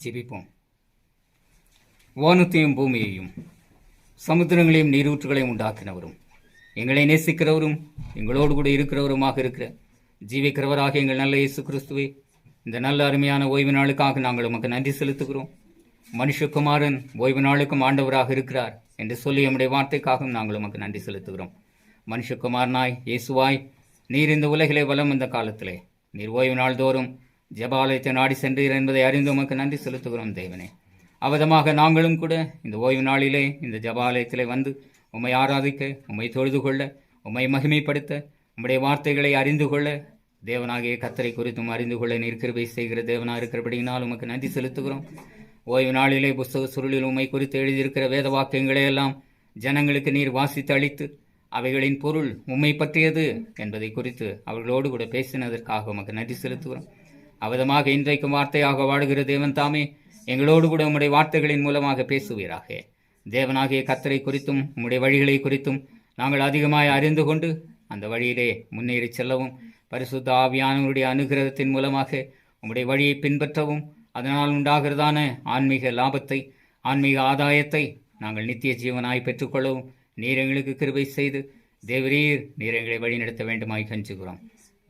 ஜெபிப்போம். வானத்தையும் பூமியையும் சமுத்திரங்களையும் நீரூற்றுகளையும் உண்டாக்கினவரும் எங்களை நேசிக்கிறவரும் எங்களோடு கூட இருக்கிறவருமாக இருக்கிற ஜீவிக்கிறவராக எங்கள் நல்ல இயேசு கிறிஸ்துவே, இந்த நல்ல அருமையான ஓய்வு நாளுக்காக நாங்கள் உமக்கு நன்றி செலுத்துகிறோம். மனுஷகுமாரன் ஓய்வு நாளுக்கும் ஆண்டவராக இருக்கிறார் என்று சொல்லி நம்முடைய வார்த்தைக்காகவும் நாங்கள் உமக்கு நன்றி செலுத்துகிறோம். மனுஷகுமாரனாய் இயேசுவாய் நீர் இந்த உலகிலே வலம் வந்த காலத்திலே நீர் ஓய்வு நாள் தோறும் ஜெபாலயத்தை நாடி சென்றீர் என்பதை அறிந்து உமக்கு நன்றி செலுத்துகிறோம். தேவனே, அவதமாக நாங்களும் கூட இந்த ஓய்வு நாளிலே இந்த ஜெபாலயத்திலே வந்து உம்மை ஆராதிக்க, உம்மை தொழுது கொள்ள, உம்மை மகிமைப்படுத்த, உம்முடைய வார்த்தைகளை அறிந்து கொள்ள, தேவனாகிய கர்த்தரை குறித்தும் அறிந்து கொள்ள நீர் கிருபை செய்கிற தேவனாக இருக்கிறபடியினால் உமக்கு நன்றி செலுத்துகிறோம். ஓய்வு நாளிலே புஸ்தக சுருளில் உம்மை குறித்து எழுதியிருக்கிற வேத வாக்கியங்களை எல்லாம் ஜனங்களுக்கு நீர் வாசித்து அளித்து அவைகளின் பொருள் உம்மை பற்றியது என்பதை குறித்து அவர்களோடு கூட பேசினதற்காக உமக்கு நன்றி செலுத்துகிறோம். அவதமாக இன்றைக்கும் வார்த்தையாக வாழுகிற தேவன் தாமே எங்களோடு கூட உம்முடைய வார்த்தைகளின் மூலமாக பேசுவீராக. தேவனாகிய கர்த்தரை குறித்தும் உம்முடைய வழிகளை குறித்தும் நாங்கள் அதிகமாய் அறிந்து கொண்டு அந்த வழியிலே முன்னேறி செல்லவும், பரிசுத்த ஆவியானவருடைய அனுகிரகத்தின் மூலமாக உம்முடைய வழியை பின்பற்றவும், அதனால் உண்டாகிறதான ஆன்மீக லாபத்தை, ஆன்மீக ஆதாயத்தை நாங்கள் நித்திய ஜீவனாய் பெற்றுக்கொள்ளவும் நீர் எங்களுக்கு கிருபை செய்து தேவரீர் நீர் எங்களை வழிநடத்த வேண்டுமாய் கெஞ்சுகிறோம்.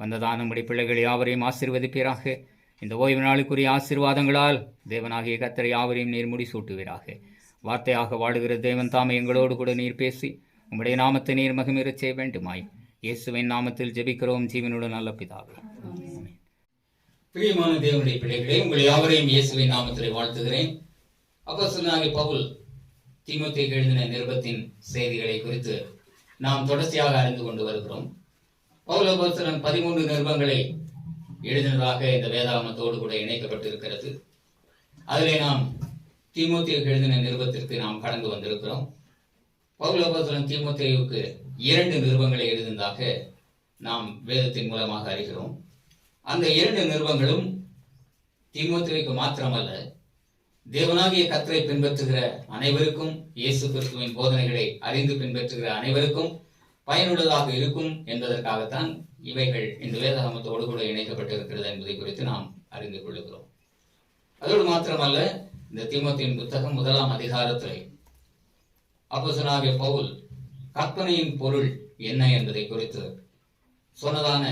வந்ததான நம்முடைய பிள்ளைகள் யாவரையும் ஆசீர்வதிப்பீராக. இந்த ஓய்வு நாளுக்குரிய ஆசீர்வாதங்களால் தேவனாகிய கர்த்தரை யாவரையும் நீர் முடிசூட்டுவீராக. வார்த்தையாக வாழுகிற தேவன் தாமே எங்களோடு கூட நீர் பேசி உம்முடைய நாமத்தை நீர் மகிமையச் செய்ய வேண்டுமாய் இயேசுவின் நாமத்தில் ஜெபிக்கிறோம், ஜீவனுடன் நல்ல பிதாவே. பிரியமான தேவனுடைய பிள்ளைகளே, உங்கள் யாவரையும் இயேசுவின் நாமத்திலே வாழ்த்துகிறேன். அப்போஸ்தலனாகிய பவுல் தீமோத்தேயுக்கு எழுதின நிருபத்தின் செய்திகளை குறித்து நாம் தொடர்ச்சியாக அறிந்து கொண்டு வருகிறோம். பவுல் அப்போஸ்தலன் 13 நிருபங்களை எழுதினதாக இந்த வேதாகமத்தோடு கூட இணைக்கப்பட்டிருக்கிறது. அதிலே நாம் தீமோத்தேயுக்கு எழுதின நிருபத்திற்கு நாம் கடந்து வந்திருக்கிறோம். பவுல் அப்போஸ்தலன் தீமோத்தேயுக்கு 2 நிருபங்களை எழுதினதாக நாம் வேதத்தின் மூலமாக அறிகிறோம். அந்த 2 நிருபங்களும் தீமோத்தேயுக்கு மாத்திரமல்ல, தேவனாகிய கர்த்தரை பின்பற்றுகிற அனைவருக்கும், இயேசு கிறிஸ்துவின் போதனைகளை அறிந்து பின்பற்றுகிற அனைவருக்கும் பயனுள்ளதாக இருக்கும் என்பதற்காகத்தான் இவைகள் இந்த வேதாகமத்தோடு கூட இணைக்கப்பட்டிருக்கிறது என்பதை குறித்து நாம் அறிந்து கொள்ளுகிறோம். அதோடு மாத்திரமல்ல, இந்த தீமோத்தேயுவின் புத்தகம் 1ஆம் அதிகாரத்திலே அப்போஸ்தலனாகிய பவுல் கற்பனையின் பொருள் என்ன என்பதை குறித்து சொன்னதான,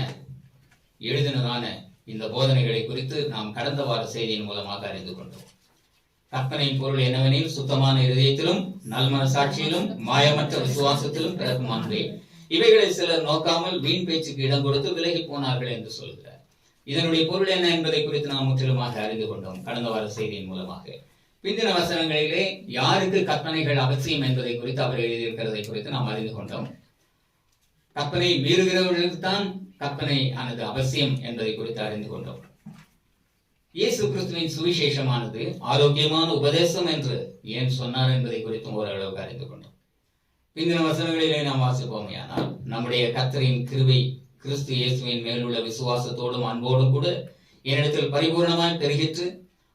எழுதினதான இந்த போதனைகளை குறித்து நாம் கடந்த வார செய்தியின் மூலமாக அறிந்து கொண்டோம். கற்பனையின் பொருள் என்னவெனில், சுத்தமான இருதயத்திலும் நல்மனசாட்சியிலும் மாயமற்ற விசுவாசத்திலும் பிறக்கும் அன்பே. இவைகளை சிலர் நோக்காமல் வீண் பேச்சுக்கு இடம் கொடுத்து விலகி போனார்கள் என்று சொல்கிறார். இதனுடைய பொருள் என்ன என்பதை குறித்து நாம் முற்றிலுமாக அறிந்து கொண்டோம் கடந்த வார செய்தியின் மூலமாக. பிந்தின வசனங்களிலே யாருக்கு கற்பனைகள் அவசியம் என்பதை குறித்து அவர் எழுதியிருக்கிறதை குறித்து நாம் அறிந்து கொண்டோம். கற்பனை மீறுகிறவர்களுக்கு தான் கற்பனை ஆனது அவசியம் என்பதை குறித்து அறிந்து கொண்டோம். இயேசு கிறிஸ்துவின் சுவிசேஷமானது ஆரோக்கியமான உபதேசம் என்று ஏன் சொன்னார் என்பதை குறித்தும் ஓரளவுக்கு அறிந்து கொண்டோம். பிந்தின வசனங்களிலே நாம் வாசிப்போமையானால், நம்முடைய கர்த்தரின் கிருபை கிறிஸ்து இயேசுவின் மேலுள்ள விசுவாசத்தோடும் அன்போடும் கூட என்னிடத்தில் பரிபூர்ணமாய் பெருகிற்று.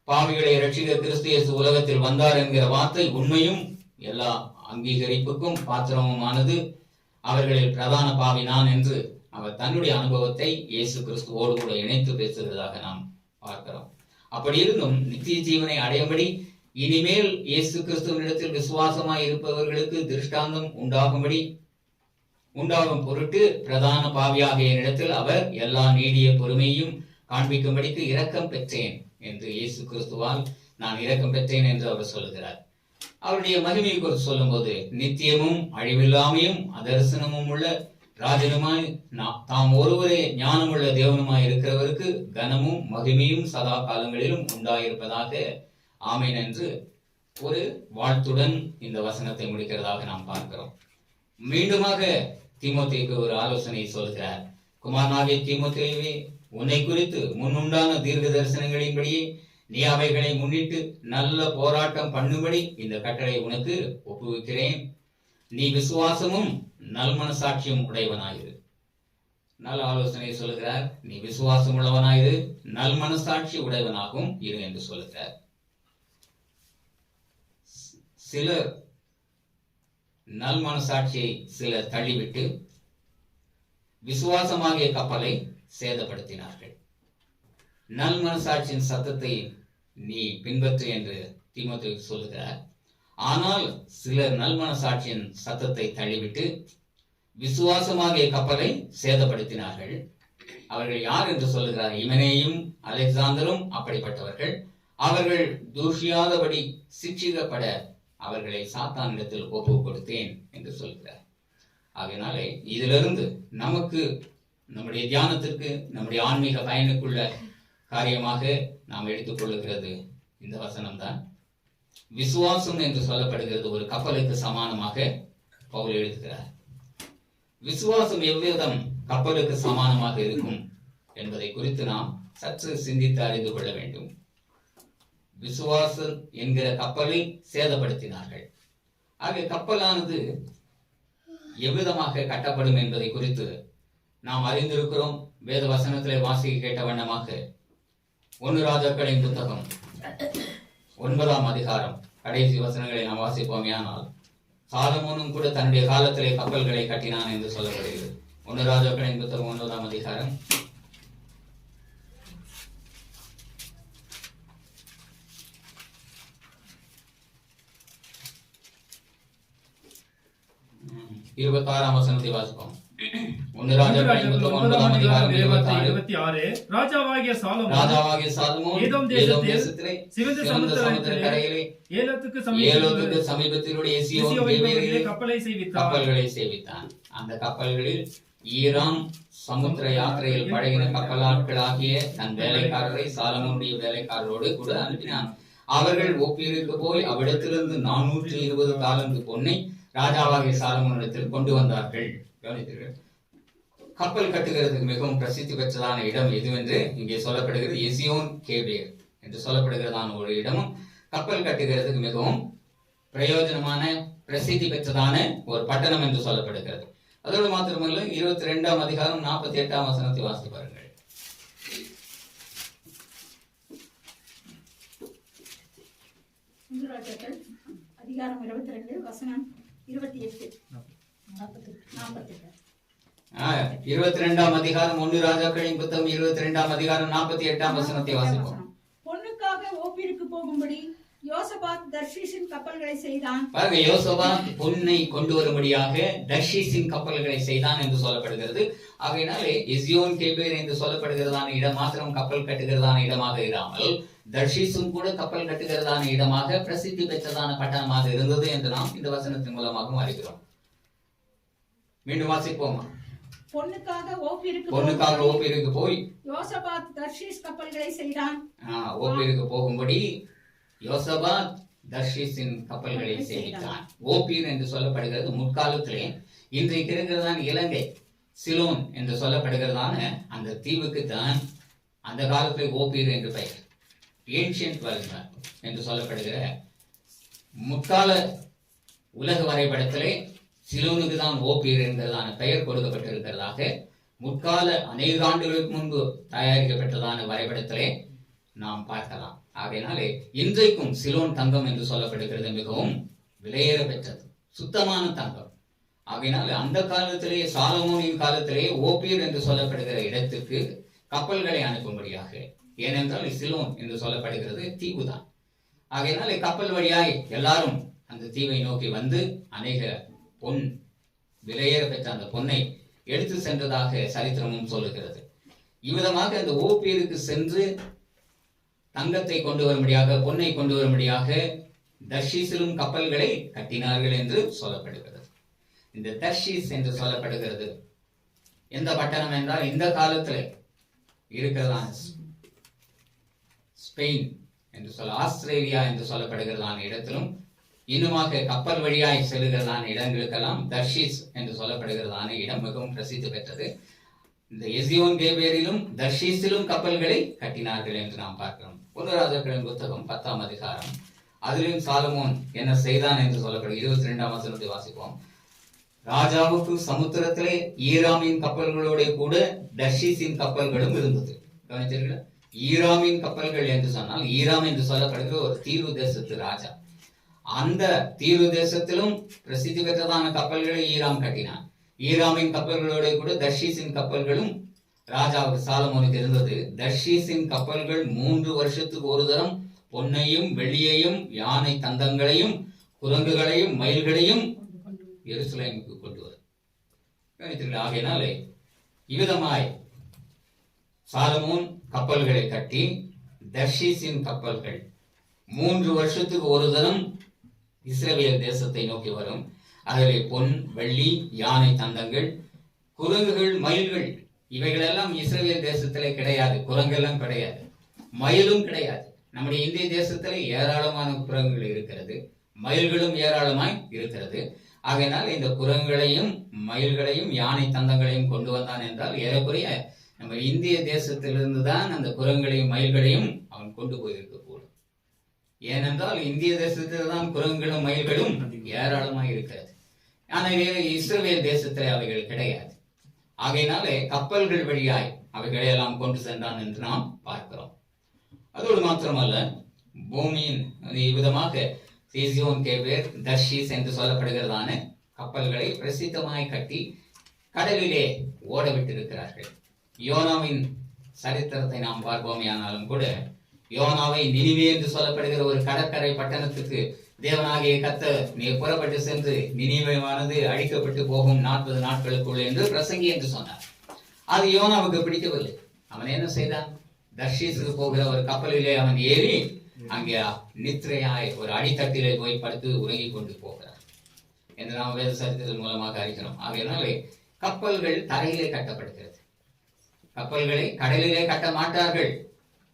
பாவிகளை ரட்சிக்க கிறிஸ்து இயேசு உலகத்தில் வந்தார் என்கிற வார்த்தை உண்மையும் எல்லா அங்கீகரிப்புக்கும் பாத்திரமுமானது. அவர்களில் பிரதான பாவி நான் என்று அவர் தன்னுடைய அனுபவத்தை இயேசு கிறிஸ்துவோடு கூட இணைத்து பேசுகிறதாக நாம் பார்க்கிறோம். அப்படி இருந்தும் நித்திய ஜீவனை அடையும்படி இனிமேல் இயேசு கிறிஸ்துவனிடத்தில் விசுவாசமாய் இருப்பவர்களுக்கு திருஷ்டாந்தம் உண்டாகும் பொருட்டு பிரதான பாவியாக என்னிடத்தில் அவர் எல்லா நீடிய பொறுமையும் காண்பிக்கும்படிக்கு இரக்கம் பெற்றேன் என்று, இயேசு கிறிஸ்துவால் நான் இரக்கம் பெற்றேன் என்று அவர் சொல்லுகிறார். அவருடைய மகிமையை குறித்து சொல்லும் போது, நித்தியமும் அழிவில்லாமையும் அதர்சனமும் உள்ள ராஜனுமாய் தாம் ஒருவரே ஞானமுள்ள தேவனுமாய் இருக்கிறவருக்கு கனமும் மகிமையும் சதா காலங்களிலும் உண்டாயிருப்பதாக ஆமேன் என்று ஒரு வாழ்த்துடன் இந்த வசனத்தை முடிக்கிறதாக நாம் பார்க்கிறோம். மீண்டுமாக தீமோத்தேயுக்கு ஒரு ஆலோசனை சொல்கிறார். குமாரனாகிய தீமோத்தேயுவே, உன்னை குறித்து முன்னுண்டான தீர்க்க தரிசனங்களின்படியே நீ அவைகளை முன்னிட்டு நல்ல போராட்டம் பண்ணும்படி இந்த கட்டளை உனக்கு ஒப்புவிக்கிறேன். நீ விசுவாசமும் நல்மனசாட்சியும் உடையவனாயிரு. நல்ல ஆலோசனை சொல்லுகிறார். நீ விசுவாசம் உள்ளவனாயிரு, நல்மனசாட்சி உடையவனாகவும் இரு என்று சொல்லுகிறார். சிலர் நல்மனசாட்சியை சிலர் தள்ளிவிட்டு விசுவாசமாகிய கப்பலை சேதப்படுத்தினார்கள். நல்மனசாட்சியின் சத்தத்தை நீ பின்பற்று என்று தீமோத்தேயுவுக்கு சொல்லுகிறார். ஆனால் சிலர் நல்மனசாட்சியின் சத்தத்தை தள்ளிவிட்டு விசுவாசமாகிய கப்பலை சேதப்படுத்தினார்கள். அவர்கள் யார் என்று சொல்லுகிறார்? இமனேயும் அலெக்சாந்தரும் அப்படிப்பட்டவர்கள். அவர்கள் தூஷியாதபடி சிக்ஷிக்கப்பட அவர்களை சாத்தானிடத்தில் ஒப்பு கொடுத்தேன் என்று சொல்கிறார். ஆகையினாலே இதிலிருந்து நமக்கு நம்முடைய தியானத்திற்கு, நம்முடைய ஆன்மீக பயனுக்குள்ள காரியமாக நாம் எடுத்துக்கொள்ளுகிறது இந்த வசனம்தான். விசுவாசம் என்று சொல்லப்படுகிறது ஒரு கப்பலுக்கு சமானமாக பவுல் எழுதுகிறார். விசுவாசம் எவ்விதம் கப்பலுக்கு சமானமாக இருக்கும் என்பதை குறித்து நாம் சற்று சிந்தித்து அறிந்து கொள்ள வேண்டும். விசுவாசம் என்கிற கப்பலை சேதப்படுத்தினார்கள். ஆக கப்பலானது எவ்விதமாக கட்டப்படும் என்பதை குறித்து நாம் அறிந்திருக்கிறோம். வேத வசனத்திலே வாசிக்க கேட்ட வண்ணமாக 1 ராஜாக்களின் புத்தகம் 9ஆம் அதிகாரம் கடைசி வசனங்களை நாம் வாசிப்போமேயானால், சாலமோனும் கூட தன்னுடைய காலத்திலே கப்பல்களை கட்டினான் என்று சொல்லப்படுகிறது. 1 ராஜாக்களின் புத்தகம் 9ஆம் அதிகாரம் 26ஆம் வசனத்தை வாசிப்போம். 1 ராஜாக்களின் புத்தகம் 9ஆம் அதிகாரம் 26. ராஜாவாகிய சாலமோன் ஏதோம் தேசத்திலே சிவந்த சமுத்திர கரையிலே ஏலோத்துக்கு சமீபத்திலுடைய எசியோன் கேபேரிலே கப்பல்களை சேவித்தான். அந்த கப்பல்களில் ஈராம் சமுத்திர யாத்திரையில் பழகின கப்பலாட்களாகிய தன் வேலைக்காரரை சாலமோனுடைய வேலைக்காரரோடு கூட அனுப்பினான். அவர்கள் ஓப்பீருக்கு போய் அவ்விடத்திலிருந்து 420 தாலந்து பொன்னை ராஜாவாகிய சாலமோனிடத்தில் கொண்டு வந்தார்கள். கவனித்தீர்கள்? கப்பல் கட்டுகிறதுக்கு மிகவும் பிரசித்தி பெற்றதான இடம் எதுவென்று இங்கே சொல்லப்படுகிறது. எசியோன் கேபேர் என்று சொல்லப்படுகிறதான ஒரு இடமும் கப்பல் கட்டுகிறதுக்கு மிகவும் பிரயோஜனமான பிரசித்தி பெற்றதான ஒரு பட்டணம் என்று சொல்லப்படுகிறது. அதோடு மாத்திரமல்ல, 22ஆம் அதிகாரம் 48ஆம் வசனத்தை வாசித்து பாருங்கள். அதிகாரம் 22 வசனம் 28 22ஆம் அதிகாரம் 1 ராஜாக்களின் புத்தகம் 22ஆம் அதிகாரம் 48ஆம் வசனத்தை வாசிப்போம். பொன்னுக்காக ஓப்பீருக்கு போகும்படி யோசபாத் தர்ஷீஷின் கப்பல்களை செய்தான். பாருங்க, யோசபாத் பொன்னை கொண்டு வரும்படியாக தர்ஷீஷின் கப்பல்களை செய்தான் என்று சொல்லப்படுகிறது. ஆகையினாலே எசியோன் கேபேர் என்று சொல்லப்படுகிறதான இடம் மாத்திரம் கப்பல் கட்டுகிறதான இடமாக இராமல் தர்ஷீஷும் கூட கப்பல் கட்டுகிறதான இடமாக பிரசித்தி பெற்றதான பட்டணமாக இருந்தது என்று நாம் இந்த வசனத்தின் மூலமாக அறிகிறோம். மீண்டும் வாசிப்போமா? பொன்னுக்காக ஓப்பீருக்கு போய் யோசபாத் தர்ஷீஷ் கப்பல்களை செய்தான். ஓப்பீருக்கு போகும்படி யோசபாத் தர்ஷீஷின் கப்பல்களை செய்தான். ஓப்பீர் என்று சொல்லப்படுகிறது முற்காலத்திலே இன்றைக்கு இருக்கிறதான இலங்கை சிலோன் என்று சொல்லப்படுகிறதான அந்த தீவுக்கு தான் அந்த காலத்தில் ஓப்பீர் என்று பெயர். ஏன்ஷியன்ட் வேர்ல்ட் என்று சொல்லப்படுகிற முற்கால உலக வரைபடத்திலே சிலோனுக்கு தான் ஓப்பீர் என்கிறதான பெயர் கொடுக்கப்பட்டிருக்கிறதாக முற்கால அநேக ஆண்டுகளுக்கு முன்பு தயாரிக்கப்பட்டதான வரைபடத்திலே நாம் பார்க்கலாம். ஆகையினாலே இன்றைக்கும் சிலோன் தங்கம் என்று சொல்லப்படுகிறது மிகவும் விலையேற பெற்றது, சுத்தமான தங்கம். ஆகையினாலே அந்த காலத்திலே சாலமோனின் காலத்திலே ஓப்பீர் என்று சொல்லப்படுகிற இடத்திற்கு கப்பல்களை அனுப்பும்படியாக, ஏனென்றால் சிலோன் என்று சொல்லப்படுகிறது தீவு தான். ஆகையினாலே கப்பல் வழியாய் எல்லாரும் அந்த தீவை நோக்கி வந்து அநேக பொன் விலையேற பெற்ற அந்த பொன்னை எடுத்து சென்றதாக சரித்திரமும் சொல்லுகிறது. இவ்விதமாக அந்த ஓப்பீருக்கு சென்று தங்கத்தை கொண்டு வரும்படியாக, பொன்னை கொண்டு வரும்படியாக தர்ஷீஸிலும் கப்பல்களை கட்டினார்கள் என்று சொல்லப்படுகிறது. இந்த தர்ஷீஸ் என்று சொல்லப்படுகிறது எந்த பட்டணம் என்றால் இந்த காலத்தில் இருக்கிறதான ஸ்பெயின் என்று சொல்ல, ஆஸ்திரேலியா என்று சொல்லப்படுகிறதான இடத்திலும் இன்னுமாக கப்பல் வழியாய் செல்லுகிறதான இடங்களுக்கெல்லாம் தர்ஷீஸ் என்று சொல்லப்படுகிறதான இடம் மிகவும் பிரசித்தி பெற்றது. இந்த எசியோன் கேபேரிலும் தர்ஷீஸிலும் கப்பல்களை கட்டினார்கள் என்று நாம் பார்க்கிறோம். 1 ராஜாக்களின் புத்தகம் 10ஆம் அதிகாரம், அதிலும் சாலமோன் என்ன செய்தான் என்று சொல்லப்படும் 22ஆம் வசனத்தை வாசிப்போம். ராஜாவுக்கு சமுத்திரத்திலே ஈராமின் கப்பல்களோட கூட தர்ஷீஸின் கப்பல்களும் இருந்தது. கவனித்தீர்களா? ஈராமின் கப்பல்கள் என்று சொன்னால், ஈராம் என்று சொல்லப்படுகிற ஒரு தீவு தேசத்து ராஜா. அந்த தீவு தேசத்திலும் பிரசித்தி பெற்றதான கப்பல்களை ஈராம் கட்டினான். ஈராமின் கப்பல்களோட கூட தர்ஷீஸின் கப்பல்களும் ராஜாவுக்கு சாலமோனுக்கு இருந்தது. தர்ஷீஸின் கப்பல்கள் 3 வருஷத்துக்கு ஒரு தரம் பொன்னையும் வெள்ளியையும் யானை தந்தங்களையும் குரங்குகளையும் மயில்களையும் எருசலேமுக்கு கொண்டு வரும். ஆகையினாலே இவ்விதமாய் சாலமோன் கப்பல்களை கட்டி தர்ஷீஸின் கப்பல்கள் 3 வருஷத்துக்கு ஒரு தரம் இஸ்ரவேல் தேசத்தை நோக்கி வரும். அதிலே பொன் வெள்ளி யானை தந்தங்கள் குரங்குகள் மயில்கள் இவைகளெல்லாம் இஸ்ரவேல் தேசத்திலே கிடையாது. குரங்கெல்லாம் கிடையாது, மயிலும் கிடையாது. நம்முடைய இந்திய தேசத்திலே ஏராளமான குரங்குகள் இருக்கிறது, மயில்களும் ஏராளமாய் இருக்கிறது. ஆகையினால் இந்த குரங்குகளையும் மயில்களையும் யானை தந்தங்களையும் கொண்டு வந்தான் என்றால் ஏறக்குறைய நம்ம இந்திய தேசத்திலிருந்து தான் அந்த குரங்குகளையும் மயில்களையும் அவன் கொண்டு போயிருக்க கூடும். ஏனென்றால் இந்திய தேசத்தில் தான் குரங்குகளும் மயில்களும் ஏராளமாய் இருக்கிறது. ஆனால் இஸ்ரவேல் தேசத்திலே அவைகள் கிடையாது. ஆகையினாலே கப்பல்கள் வழியாய் அவைகளை எல்லாம் கொண்டு சென்றான் என்று நாம் பார்க்கிறோம். அதோடு மாத்திரமல்ல, பூமியின் விதமாக சீசியோன் கேபேர் தர்ஷீஸ் என்று சொல்லப்படுகிறதான கப்பல்களை பிரசித்தமாய் கட்டி கடலிலே ஓட விட்டிருக்கிறார்கள். யோனாவின் சரித்திரத்தை நாம் பார்ப்போமே ஆனாலும் கூட யோனாவை நினிவே என்று சொல்லப்படுகிற ஒரு கடற்கரை பட்டணத்துக்கு தேவனாகிய கர்த்தர் நீ புறப்பட்டு சென்று நினிவேவானது அழிக்கப்பட்டு போகும் 40 நாட்களுக்குள் என்று பிரசங்கி என்று சொன்னார். அது யோனாவுக்கு பிடிக்கவில்லை. அவன் என்ன செய்தான்? தர்ஷீஸுக்கு போகிற ஒரு கப்பலிலே அவன் ஏறி அங்கே நித்திரையாய் ஒரு அடித்தட்டிலே போய் படுத்து உறங்கி கொண்டு போகிறார் என்று நாம் வேத சரித்திரத்தின் மூலமாக அறிகிறோம். ஆகையினாலே கப்பல்கள் தரையிலே கட்டப்படுகிறது. கப்பல்களை கடலிலே கட்ட மாட்டார்கள்.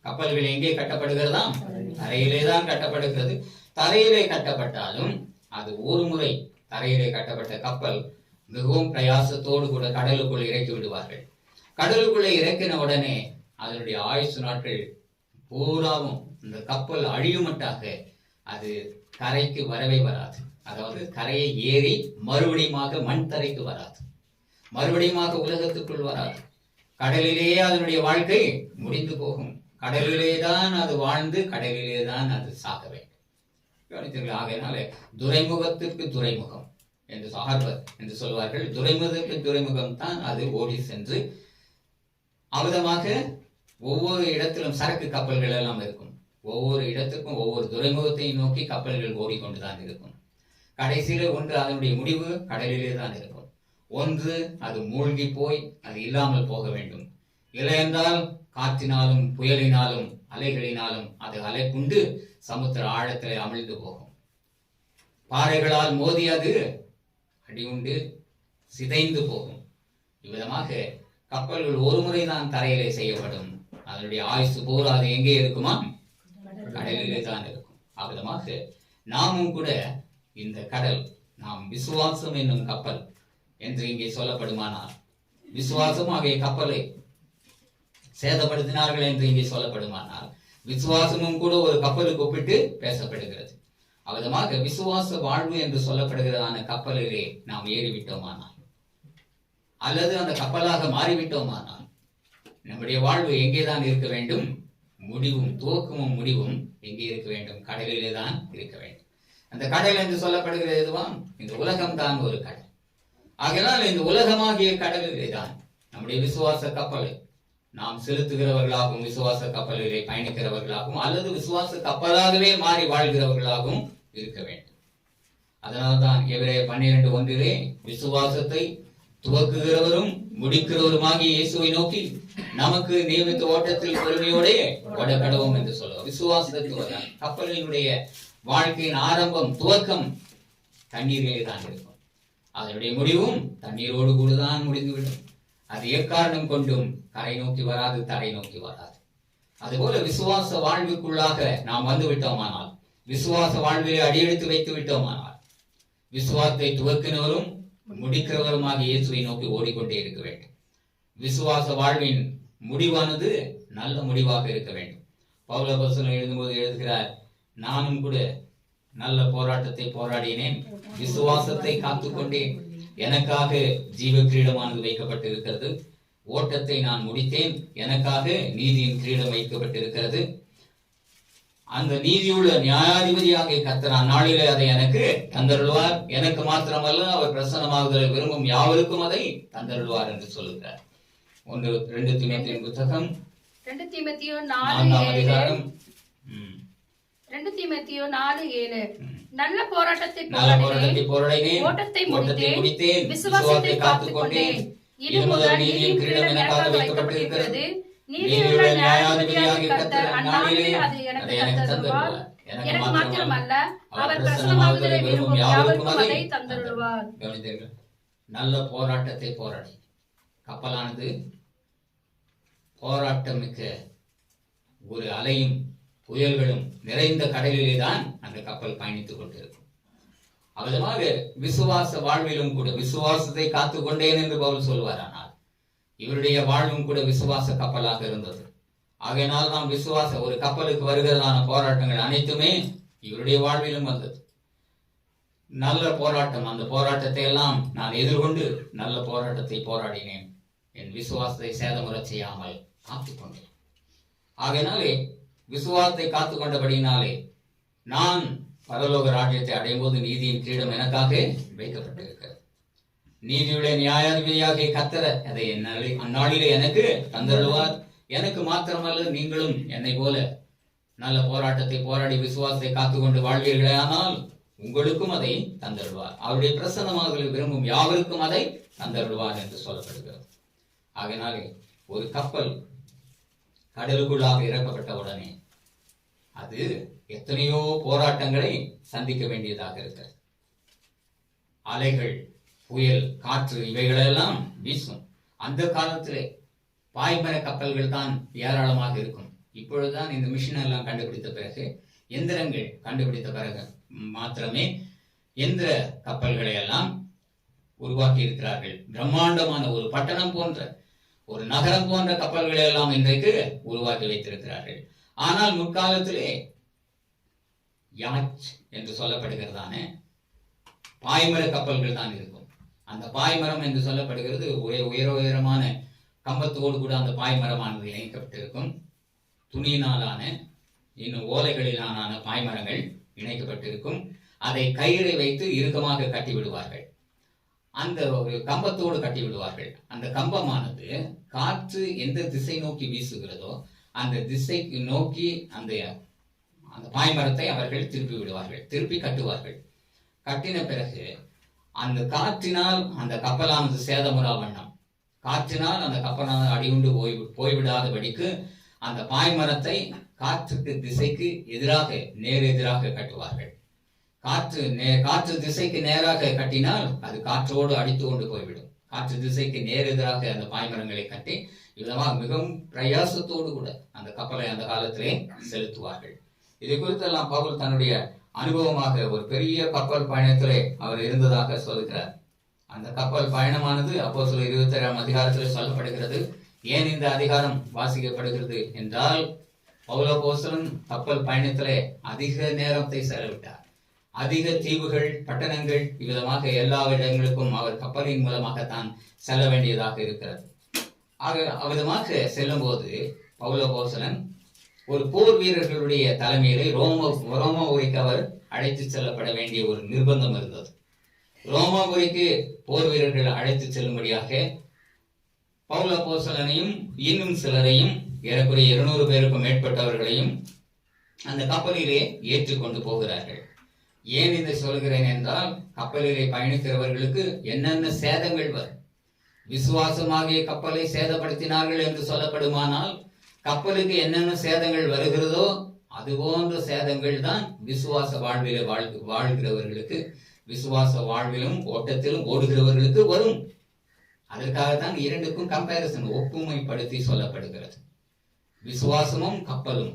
கப்பல்கள் எங்கே கட்டப்படுகிறதா? தரையிலே தான் கட்டப்படுகிறது. தரையிலே கட்டப்பட்டாலும் அது ஒரு முறை தரையிலே கட்டப்பட்ட கப்பல் மிகவும் பிரயாசத்தோடு கூட கடலுக்குள் இறக்கி விடுவார்கள். கடலுக்குள்ளே இறக்கின உடனே அதனுடைய ஆயுசு நாட்கள் பூராவும் இந்த கப்பல் அழியுமட்டாக அது கரைக்கு வரவே வராது. அதாவது கரையை ஏறி மறுபடியுமாக மண் தரைக்கு வராது, மறுபடியுமாக உலகத்துக்குள் வராது. கடலிலேயே அதனுடைய வாழ்க்கை முடிந்து போகும். கடலிலே தான் அது வாழ்ந்து கடலிலே தான் அது சாக வேண்டும். ஆகையினால துறைமுகத்திற்கு துறைமுகம் என்று ஹார்பர் என்று சொல்வார்கள். துறைமுகத்திற்கு துறைமுகம் தான் அது ஓடி சென்று அவ்விதமாக ஒவ்வொரு இடத்திலும் சரக்கு கப்பல்கள் எல்லாம் இருக்கும். ஒவ்வொரு இடத்துக்கும் ஒவ்வொரு துறைமுகத்தையும் நோக்கி கப்பல்கள் ஓடிக்கொண்டுதான் இருக்கும். கடைசியில ஒன்று அதனுடைய முடிவு கடலிலே தான் இருக்கும். ஒன்று அது மூழ்கி போய் அது இல்லாமல் போக வேண்டும். இல்லை என்றால் காற்றினாலும் புயலினாலும் அலைகளினாலும் அது அலைக்குண்டு சமுத்திர ஆழத்திலே அமிழ்ந்து போகும். பாறைகளால் மோதி அது அடியுண்டு சிதைந்து போகும். இவ்விதமாக கப்பல்கள் ஒரு முறைதான் தரையிலே செய்யப்படும். அதனுடைய ஆயுசு பூரா அது எங்கே இருக்குமா? கடலிலே தான் இருக்கும். அவ்விதமாக நாமும் கூட இந்த கடல் நாம் விசுவாசம் என்னும் கப்பல் என்று இங்கே சொல்லப்படுமானால், விசுவாசம் ஆகிய கப்பலை சேதப்படுத்தினார்கள் என்று இங்கே சொல்லப்படுமானால், விசுவாசமும் கூட ஒரு கப்பலுக்கு ஒப்பிட்டு பேசப்படுகிறது. அவ்விதமாக விசுவாச வாழ்வு என்று சொல்லப்படுகிறதான கப்பலிலே நாம் ஏறிவிட்டோமானால் அல்லது அந்த கப்பலாக மாறிவிட்டோமானால் நம்முடைய வாழ்வு எங்கேதான் இருக்க வேண்டும்? முடிவும் துவக்கமும் முடிவும் எங்கே இருக்க வேண்டும்? கடலிலே தான் இருக்க வேண்டும். அந்த கடல் என்று சொல்லப்படுகிறது எதுவாம்? இந்த உலகம் தான் ஒரு கடல். ஆகையால் இந்த உலகமாகிய கடலிலே தான் நம்முடைய விசுவாச கப்பலை நாம் செலுத்துகிறவர்களாகவும் விசுவாச கப்பலிலே பயணிக்கிறவர்களாகவும் அல்லது விசுவாச கப்பலாகவே மாறி வாழ்கிறவர்களாகவும் இருக்க வேண்டும். அதனால்தான் எபிரேயர் 12:1 விசுவாசத்தை துவக்குகிறவரும் முடிக்கிறவருமாகிய இயேசுவை நோக்கி நமக்கு நியமித்த ஓட்டத்தில் பொறுமையோட ஓட கடவோம் என்று சொல்லுவோம். விசுவாசத்துக்கு கப்பலினுடைய வாழ்க்கையின் ஆரம்பம் துவக்கம் தண்ணீரிலே தான் இருக்கும். அதனுடைய முடிவும் தண்ணீரோடு கூடதான் முடிந்துவிடும். அது எக்காரணம் கொண்டும் கரை நோக்கி வராது, தரை நோக்கி வராது. அதுபோல விசுவாச வாழ்வுக்குள்ளாக நாம் வந்து விட்டோமானால், விசுவாச வாழ்விலே அடியெடுத்து வைத்து விட்டோமானால், விசுவாசத்தை துவக்கினவரும் முடிக்கிறவருமாக இயேசுவை நோக்கி ஓடிக்கொண்டே இருக்க வேண்டும். விசுவாச வாழ்வின் முடிவானது நல்ல முடிவாக இருக்க வேண்டும். பவுல் அப்போஸ்தலன் எழுதும்போது எழுதுகிறார், நானும் கூட நல்ல போராட்டத்தை போராடினேன், விசுவாசத்தை காத்துக்கொண்டேன், எனக்காக ஜீவ கிரீடமானது வைக்கப்பட்டிருக்கிறது, ஓட்டத்தை நான் முடித்தேன், எனக்காக நீதியின் கிரீடம் வைக்கப்பட்டிருக்கிறது. அந்த நீதியுள்ள நியாயாதிபதியாக கர்த்தர் அந்நாளிலே அதை எனக்கு தந்தருள்வார். எனக்கு மாத்திரமல்ல, அவர் பிரசன்னமாகுதலை விரும்பும் யாவருக்கும் அதை தந்தருள்வார் என்று சொல்லுகிறார். 2 தீமோத்தேயு புத்தகம் 2 தீமோத்தேயு 4 அதிகாரம் 2 தீமோத்தேயு 4:7. நல்ல போராட்டத்தை போராடினேன், ஓட்டத்தை முடித்தேன், விசுவாசத்தை காத்துக்கொண்டேன். இது முதல் நீதியின் கிரீடம் எனக்காக வைக்கப்பட்டிருக்கிறது. நீதியுள்ள நியாயாதிபதியாகிய கர்த்தர் அந்நாளிலே அதை எனக்கு தந்தருள்வார். எனக்கு மாத்திரமல்ல, அவர் பிரசன்னமாகுதலை விரும்பும் யாவருக்கும் அதை தந்தருள்வார். நல்ல போராட்டத்தை போராடி கப்பலானது போராட்டமிக்க ஒரு அலையும் புயல்களும் நிறைந்த கடலிலே தான் அந்த கப்பல் பயணித்துக் கொண்டிருக்கும். அவ்விதமாக விசுவாச வாழ்விலும் கூட விசுவாசத்தை காத்துக்கொண்டேன் என்று பவுல் சொல்வார். ஆனால் இவருடைய வாழ்வும் கூட விசுவாச கப்பலாக இருந்தது. ஆகையினால் நாம் ஒரு கப்பலுக்கு வருகிறதான போராட்டங்கள் அனைத்துமே இவருடைய வாழ்விலும் வந்தது. நல்ல போராட்டம், அந்த போராட்டத்தை எல்லாம் நான் எதிர்கொண்டு நல்ல போராட்டத்தை போராடினேன், என் விசுவாசத்தை சேதமுற செய்யாமல் காத்துக்கொண்டேன். ஆகையினாலே விசுவாசத்தை காத்துக்கொண்டபடியினாலே நான் பரலோக ராஜ்யத்தை அடையும் போது நீதியின் கிரீடம் எனக்காக வைக்கப்பட்டிருக்கிறது. நீதியுடைய நியாயாதிபதியாகிய கர்த்தர் அதை அந்நாளிலே எனக்கு தந்தருள்வார். எனக்கு மாத்திரமல்ல, நீங்களும் என்னை போல நல்ல போராட்டத்தை போராடி விசுவாசத்தை காத்துக்கொண்டு வாழ்வீர்களே, ஆனால் உங்களுக்கும் அதை தந்தருள்வார். அவருடைய பிரசன்னமாக விரும்பும் யாவருக்கும் அதை தந்தருள்வார் என்று சொல்லப்படுகிறது. ஆகையினாலே ஒரு கப்பல் கடலுக்குள்ளாக இறக்கப்பட்ட உடனே அது எத்தனையோ போராட்டங்களை சந்திக்க வேண்டியதாக இருக்கிறது. அலைகள், புயல், காற்று இவைகளெல்லாம் வீசும். அந்த காலத்திலே பாய்மர கப்பல்கள் தான் ஏராளமாக இருக்கும். இப்பொழுதுதான் இந்த மிஷின் எல்லாம் கண்டுபிடித்த பிறகு, எந்திரங்கள் கண்டுபிடித்த பிறகு மாத்திரமே எந்திர கப்பல்களை எல்லாம் உருவாக்கி இருக்கிறார்கள். பிரம்மாண்டமான ஒரு பட்டணம் போன்ற ஒரு நகரம் போன்ற கப்பல்களை எல்லாம் இன்றைக்கு உருவாக்கி வைத்திருக்கிறார்கள். ஆனால் முற்காலத்திலே யாச் என்று சொல்லப்படுகிறதான பாய்மர கப்பல்கள் தான் இருக்கும். அந்த பாய்மரம் என்று சொல்லப்படுகிறது உயரமான கம்பத்தோடு கூட அந்த பாய்மரமானது இணைக்கப்பட்டிருக்கும். துணியினாலான இன்னும் ஓலைகளிலான பாய்மரங்கள் இணைக்கப்பட்டிருக்கும். அதை கயிறை வைத்து இறுக்கமாக கட்டி விடுவார்கள். அந்த ஒரு கம்பத்தோடு கட்டி விடுவார்கள். அந்த கம்பமானது காற்று எந்த திசை நோக்கி வீசுகிறதோ அந்த திசைக்கு நோக்கி அந்த பாய்மரத்தை அவர்கள் திருப்பி விடுவார்கள், திருப்பி கட்டுவார்கள். கட்டின பிறகு அந்த காற்றினால் அந்த கப்பலானது சேதமுறா வண்ணம், காற்றினால் அந்த கப்பலானது அடியுண்டு போய்விடாதபடிக்கு அந்த பாய்மரத்தை காற்றுக்கு திசைக்கு எதிராக எதிராக கட்டுவார்கள். காற்று திசைக்கு நேராக கட்டினால் அது காற்றோடு அடித்து கொண்டு போய்விடும். காற்று திசைக்கு எதிராக அந்த பாய்மரங்களை கட்டி விதமாக மிகவும் பிரயாசத்தோடு கூட அந்த கப்பலை அந்த காலத்திலே செலுத்துவார்கள். இதை குறித்தெல்லாம் பவுல் தன்னுடைய அனுபவமாக ஒரு பெரிய கப்பல் பயணத்திலே அவர் இருந்ததாக சொல்கிறார். அந்த கப்பல் பயணமானது அப்போஸ்தலர் 27ஆம் அதிகாரத்தில் சொல்லப்படுகிறது. ஏன் இந்த அதிகாரம் வாசிக்கப்படுகிறது என்றால், பவுல் அப்போஸ்தலன் கப்பல் பயணத்திலே அதிக நேரத்தை செலவிட்டார். அதிக தீவுகள், பட்டணங்கள், இவ்விதமாக எல்லா இடங்களுக்கும் அவர் கப்பலின் மூலமாகத்தான் செல்ல வேண்டியதாக இருக்கிறது. அவ்விதமாக செல்லும் போது பவுல் அப்போஸ்தலன் ஒரு போர் வீரர்களுடைய தலைமையிலே ரோமாபுரிக்கு அவர் அழைத்து செல்லப்பட வேண்டிய ஒரு நிர்பந்தம் இருந்தது. ரோமாபுரிக்கு போர் வீரர்கள் அழைத்து செல்லும்படியாக பவுல் அப்போஸ்தலனையும் இன்னும் சிலரையும், ஏறக்குறைய 200 பேருக்கும் மேற்பட்டவர்களையும் அந்த கப்பலிலே ஏற்றுக்கொண்டு போகிறார்கள். ஏன் இதை சொல்கிறேன் என்றால், கப்பலிலே பயணிக்கிறவர்களுக்கு என்னென்ன சேதங்கள் வரும். விசுவாசமாகிய கப்பலை சேதப்படுத்தினார்கள் என்று சொல்லப்படுமானால், கப்பலுக்கு என்னென்ன சேதங்கள் வருகிறதோ அது போன்ற சேதங்கள் தான் விசுவாச வாழ்வில வாழ்கிறவர்களுக்கு, விசுவாச வாழ்விலும் ஓட்டத்திலும் ஓடுகிறவர்களுக்கு வரும். அதற்காகத்தான் இரண்டுக்கும் கம்பேரிசன், ஒப்புமைப்படுத்தி சொல்லப்படுகிறது. விசுவாசமும் கப்பலும்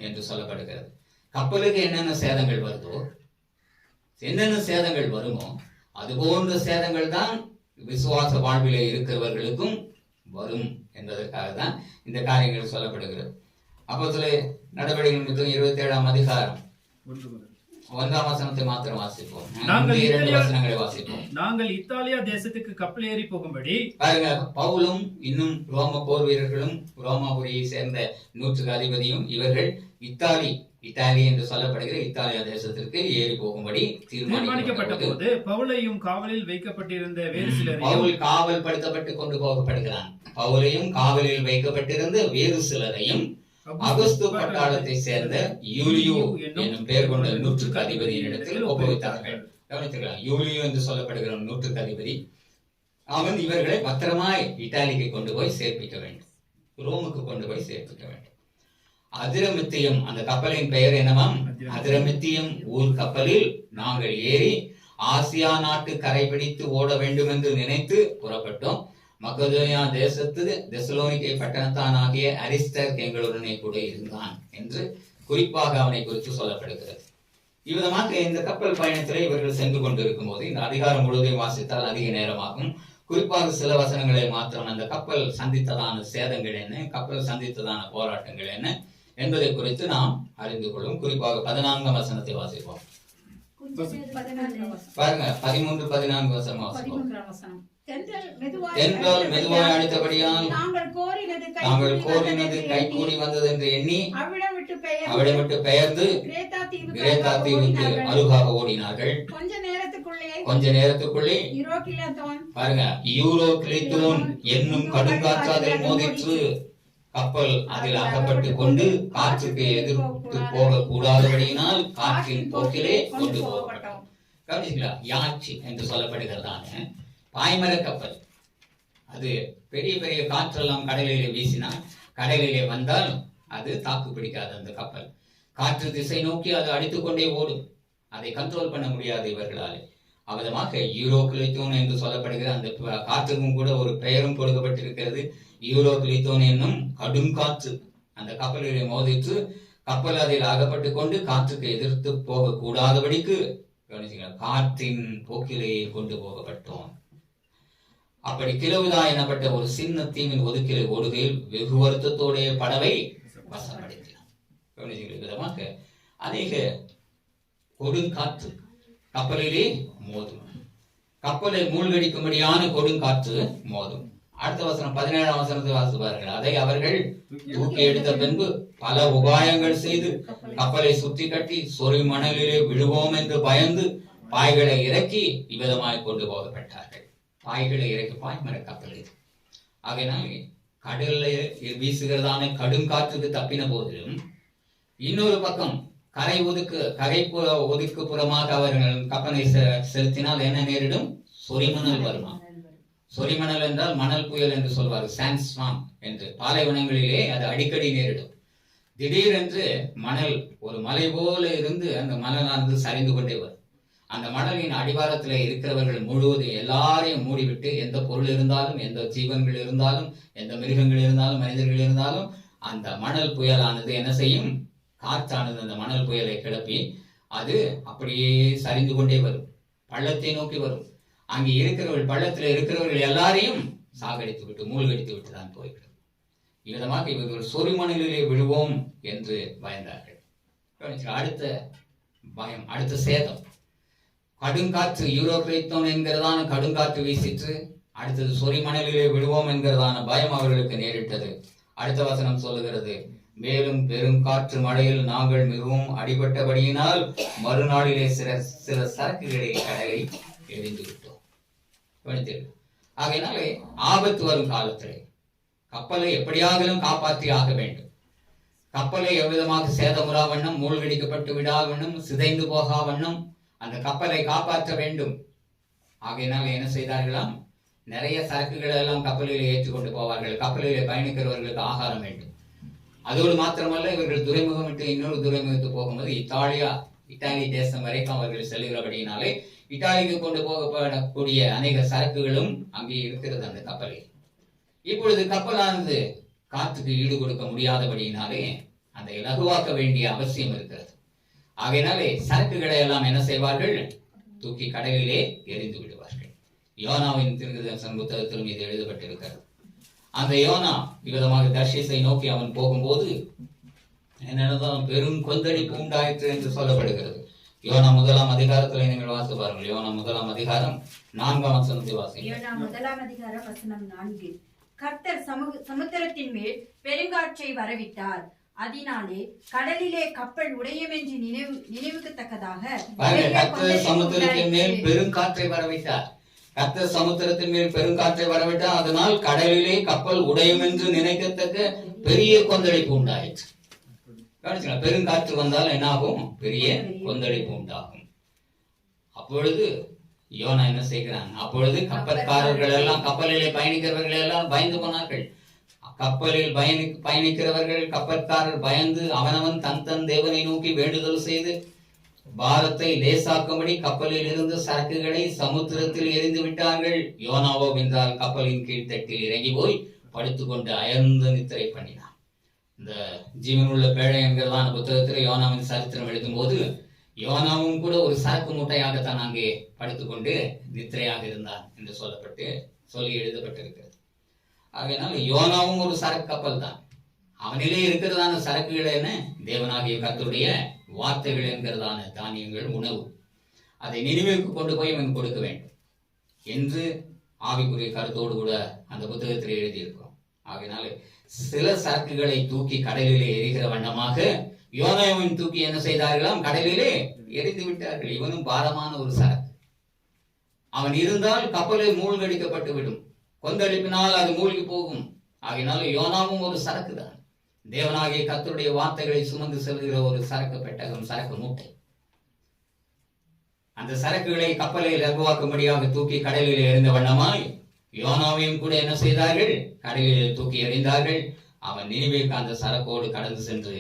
என்று சொல்லப்படுகிறது. கப்பலுக்கு என்னென்ன சேதங்கள் வருதோ, என்னென்ன சேதங்கள் வருமோ அது போன்ற சேதங்கள் தான் விசுவாச வாழ்விலே இருக்கிறவர்களுக்கும் வரும் என்பதற்காக தான் இந்த காரியங்கள் சொல்லப்படுகிறது. அப்போஸ்தலர் நடவடிக்கைகள் புத்தகம் 27ஆம் அதிகாரம் 1ஆம் வசனத்தை மாத்திரம் வாசிப்போம். நாங்கள் இத்தாலியா தேசத்துக்கு கப்பல் ஏறி போகும்படி பாருங்க, பவுலும் இன்னும் ரோம போர் வீரர்களும் ரோமாபுரியை சேர்ந்த 100 அதிபதியும் இவர்கள் இத்தாலி என்று சொல்லப்படுகிற இத்தாலியா தேசத்திற்கு ஏறி போகும்படி தீர்மானிக்கப்பட்ட போது பவுலையும் காவலில் வைக்கப்பட்டிருந்த வேறு சிலரையும், பவுல் காவல் படுத்தப்பட்டு கொண்டு போகப்படுகிறான். பவுலையும் காவலில் வைக்கப்பட்டிருந்த வேறு சிலரையும் அகுஸ்து பட்டாளத்தை சேர்ந்த யூலியு என்னும் பெயர் கொண்ட நூற்றுக்கு அதிபதியின் இடத்தில் ஒப்புவித்தார்கள். கவனித்துக்கலாம், யூலியு என்று சொல்லப்படுகிற நூற்றுக்கு அதிபதி அவன் இவர்களை பத்திரமாய் இத்தாலிக்கு கொண்டு போய் சேர்ப்பிக்க வேண்டும், ரோமுக்கு கொண்டு போய் சேர்ப்பிக்க வேண்டும். அதிரமித்தியம், அந்த கப்பலின் பெயர் என்னவாம்? அதிரமித்தியம் ஊர் கப்பலில் நாங்கள் ஏறி ஆசியா நாட்டு கரை பிடித்து ஓட வேண்டும் என்று நினைத்து புறப்பட்டோம். மக்கதோனியா தேசத்து தெசலோனிக்கை பட்டணத்தான் ஆகிய அரிஸ்டர் எங்களுடனே கூட இருந்தான் என்று குறிப்பாக அவனை குறித்து சொல்லப்படுகிறது. இவ்விதமாக இந்த கப்பல் பயணத்திலே இவர்கள் சென்று கொண்டிருக்கும் போது இந்த அதிகாரம் முழுவதையும் வாசித்தால் அதிக நேரமாகும். குறிப்பாக சில வசனங்களை மாத்திரம் அந்த கப்பல் சந்தித்ததான சேதங்கள் என்ன, கப்பல் சந்தித்ததான போராட்டங்கள் என்ன என்பதை குறித்து நாம் அறிந்து கொள்ளும். குறிப்பாக 14ஆம் வசனத்தை வாசிப்போம். பாருங்க, 13, 14 வசனம் வாசிப்போம். 13ஆம் வசனம். தென்றல் மெதுவாய் அடித்தபடியால் நாங்கள் கோரினது கைகூடி வந்தது என்று எண்ணி அவிடம் விட்டு பெயர்ந்து கிரேத்தா தீவுக்கு அருகாக ஓடினார்கள். கொஞ்ச நேரத்துக்குள்ளே பாருங்க, யூரோகிலித்தோன் என்னும் கடுங்காற்றாதில் மோதிற்று. கப்பல் அதில் அகப்பட்டு கொண்டு காற்றுக்கு எதிர்த்து போக கூடாதபடியினால் காற்றின் போக்கிலே கொண்டு போகப்பட்டோம். கவனிங்களா, யாட்சி என்று சொல்லப்படுகிறதான பாய்மர கப்பல். அது பெரிய பெரிய காற்றெல்லாம் கடலிலே வீசினால், கடலிலே வந்தால் அது தாக்கு பிடிக்காது. அந்த கப்பல் காற்று திசை நோக்கி அது அடித்துக்கொண்டே ஓடும். அதை கண்ட்ரோல் பண்ண முடியாது இவர்களால். அவ்விதமாக யூரோகிலித்தோன் என்று சொல்லப்படுகிற அந்த காற்றுக்கும் கூட ஒரு பெயரும் கொடுக்கப்பட்டிருக்கிறது. யூரோகிலித்தோன் என்னும் கடும் காற்று அந்த கப்பலிலே மோதிற்று. கப்பல் அதில் அகப்பட்டு கொண்டு காற்றுக்கு எதிர்த்து போக கூடாதபடிக்கு காற்றின் போக்கிலே கொண்டு போகப்பட்டோம். அப்படி கிலவுதா எனப்பட்ட ஒரு சின்ன தீவின் ஒதுக்கிலே ஓடுகையில் வெகு வருத்தத்தோடைய படவை வசப்படுத்தினான். விதமாக அநேக கொடுங்காற்று கப்பலிலே மோதும். கப்பலை மூழ்கடிக்கும்படியான கொடுங்காற்று மோதும். அடுத்த வசனம் 17ஆம் வசனத்தை வாசித்து பாருங்கள். அதை அவர்கள் தூக்கி எடுத்த பின்பு பல உபாயங்கள் செய்து கப்பலை சுற்றி கட்டி சொறி மணலிலே விழுவோம் என்று பயந்து பாய்களை இறக்கி இவ்விதமாய் கொண்டு போகப்பட்டார்கள். பாய்களை இறக்கி, பாய்மர கப்பல் இது. ஆகையினால் கடல்ல வீசுகிறதான கடுங்காற்றுக்கு தப்பின போதிலும் இன்னொரு பக்கம் கரை ஒதுக்கு புறமாக அவர்கள் கப்பலை செலுத்தினால் என்ன நேரிடும்? சொரிமணல் வருமா? சொரிமணல் என்றால் மணல் புயல் என்று சொல்வார், சாண்ட்ஸ்டார்ம் என்று. பாலைவனங்களிலே அது அடிக்கடி நேரிடும். திடீரென்று மணல் ஒரு மலை போல இருந்து அந்த மணலானது சரிந்து கொண்டே வரும். அந்த மணலின் அடிவாரத்தில் இருக்கிறவர்கள் முழுவதும் எல்லாரையும் மூடிவிட்டு, எந்த பொருள் இருந்தாலும், எந்த ஜீவன்கள் இருந்தாலும், எந்த மிருகங்கள் இருந்தாலும், மனிதர்கள் இருந்தாலும், அந்த மணல் புயலானது என்ன செய்யும்? காற்றானது அந்த மணல் புயலை கிளப்பி அது அப்படியே சரிந்து கொண்டே வரும், பள்ளத்தை நோக்கி வரும். அங்கே இருக்கிறவர்கள், பள்ளத்தில் இருக்கிறவர்கள் எல்லாரையும் சாகடித்து விட்டு, மூழ்கடித்து விட்டு தான் போய்விடும். இவ்விதமாக இவர்கள் சொரிமணலிலே விழுவோம் என்று பயந்தார்கள். அடுத்த பயம், அடுத்த சேதம், கடுங்காற்று. யூரோகிலித்தோன் என்கிறதான கடுங்காற்று வீசிற்று. அடுத்தது சொரிமணலிலே விழுவோம் என்கிறதான பயம் அவர்களுக்கு நேரிட்டது. அடுத்த வசனம் சொல்லுகிறது, மேலும் பெருங்காற்று மழையில் நாங்கள் மிகவும் அடிபட்டபடியினால் மறுநாளிலே சில சரக்குகளை கடலில் எரிந்து விட்டோம். ஆகையினாலே ஆபத்து வரும் காலத்திலே கப்பலை எப்படியாகிலும் காப்பாற்றி ஆக வேண்டும். கப்பலை எவ்விதமாக சேதமுறா வண்ணம், மூழ்கடிக்கப்பட்டு விடா வண்ணம், சிதைந்து போகா வண்ணம் அந்த கப்பலை காப்பாற்ற வேண்டும். ஆகையினால் என்ன செய்தார்களாம்? நிறைய சரக்குகளை எல்லாம் கப்பலிலே ஏற்றுக்கொண்டு போவார்கள். கப்பலிலே பயணிக்கிறவர்களுக்கு ஆகாரம் வேண்டும். அதோடு மாத்திரமல்ல, இவர்கள் துறைமுகம் விட்டு இன்னொரு துறைமுகத்துக்கு போகும்போது இத்தாலி தேசம் வரைக்கும் அவர்கள் செல்கிறபடியினாலே இத்தாலிக்கு கொண்டு போகப்படக்கூடிய அநேக சரக்குகளும் அங்கே இருக்கிறது அந்த கப்பலில். இப்பொழுது கப்பலானது காற்றுக்கு ஈடு கொடுக்க முடியாதபடியினாலே அதை இலகுவாக்க வேண்டிய அவசியம் இருக்கிறது. ஆகையினாலே சரக்குகளை எல்லாம் என்ன செய்வார்கள்? தூக்கி கடலிலே எரிந்து விடுவார்கள். யோனாவின் தீர்க்கதரிசன புத்தகத்திலும் இது எழுதப்பட்டிருக்கிறது. அந்த யோனா இவ்விதமாக தர்ஷீசை நோக்கி அவன் போகும்போது என்னதான் பெரும் கொந்தளிப்பு உண்டாயிற்று என்று சொல்லப்படுகிறது. யோனா 1ஆம் அதிகாரத்தில் நீங்கள் வாசித்து பாருங்கள். யோனா 1ஆம் அதிகாரம் 4ஆம் வசனத்தை வாசிங்க. யோனா 1ஆம் அதிகாரம் வசனம் 4. கர்த்தர் சமுத்திரத்தின் மேல் பெருங்காற்றை வரவிட்டார், அதனாலே கடலிலே கப்பல் உடையும் என்று நினைவுக்கு தக்கதாக கர்த்தர் சமுத்திரத்தின் மேல் பெருங்காற்றை வரவிட்டார். கர்த்தர் சமுத்திரத்தின் மேல் பெருங்காற்றை வரவிட்டார், அதனால் கடலிலே கப்பல் உடையும் என்று நினைக்கத்தக்க பெரிய கொந்தளிப்பு உண்டாயிற்று. பெருங்காற்று வந்தால் என்ன ஆகும்? பெரிய கொந்தளிப்பு உண்டாகும். அப்பொழுது யோனா என்ன செய்கிறான்? அப்பொழுது கப்பற்காரர்கள் எல்லாம், கப்பலிலே பயணிக்கிறவர்கள் எல்லாம் பயந்து போனார்கள். கப்பலில் பயணிக்கிறவர்கள், கப்பற்காரர் பயந்து அவனவன் தன் தன் தேவனை நோக்கி வேண்டுதல் செய்து பாரத்தை லேசாக்கும்படி கப்பலில் இருந்து சரக்குகளை சமுத்திரத்தில் எரிந்து விட்டார்கள். யோனாவோ என்றால் கப்பலின் கீழ்த்தட்டில் இறங்கி போய் படுத்துக்கொண்டு அயர்ந்து நித்திரை பண்ணினான். இந்த ஜீவனுள்ள பேழை என்கிறதான புத்தகத்தில் யோனாவின் சரித்திரம் எழுதும் போது யோனாவும் கூட ஒரு சரக்கு மூட்டையாகத்தான் அங்கே படுத்துக்கொண்டு நித்திரையாக இருந்தான் என்று சொல்லி எழுதப்பட்டிருக்கிறது. ஆகையினால் யோனாவும் ஒரு சரக்கு கப்பல் தான். அவனிலே இருக்கிறதான சரக்குகள் என்ன? தேவனாகிய கர்த்தருடைய வார்த்தைகள் என்கிறதான தானியங்கள், உணவு. அதை நினைவுக்கு கொண்டு போய் அவன் கொடுக்க வேண்டும் என்று ஆவிக்குரிய கருத்தோடு கூட அந்த புத்தகத்தில் எழுதியிருக்கிறோம். ஆகையினால சில சரக்குகளை தூக்கி கடலிலே எரிகிற வண்ணமாக யோனாவின் தூக்கி என்ன செய்தார்களாம்? கடலிலே எரிந்து விட்டார்கள். இவனும் பாரமான ஒரு சரக்கு. அவன் இருந்தால் கப்பலில் மூழ்கடிக்கப்பட்டு விடும், கொந்தளிப்பினால் அது மூழ்கி போகும். ஆகையினால யோனாவும் ஒரு சரக்கு தான். தேவனாகிய கர்த்தருடைய வார்த்தைகளை சுமந்து செல்கிற ஒரு சரக்கு பெட்டகம், சரக்கு மூட்டை. அந்த சரக்குகளை கப்பலை லகுவாக்கும்படியாக தூக்கி கடலில் எறிந்த வண்ணமாய் யோனாவையும் கூட என்ன செய்தார்கள்? கடலில் தூக்கி எறிந்தார்கள். அவன் நினிவேக்கு அந்த சரக்கோடு கடந்து சென்று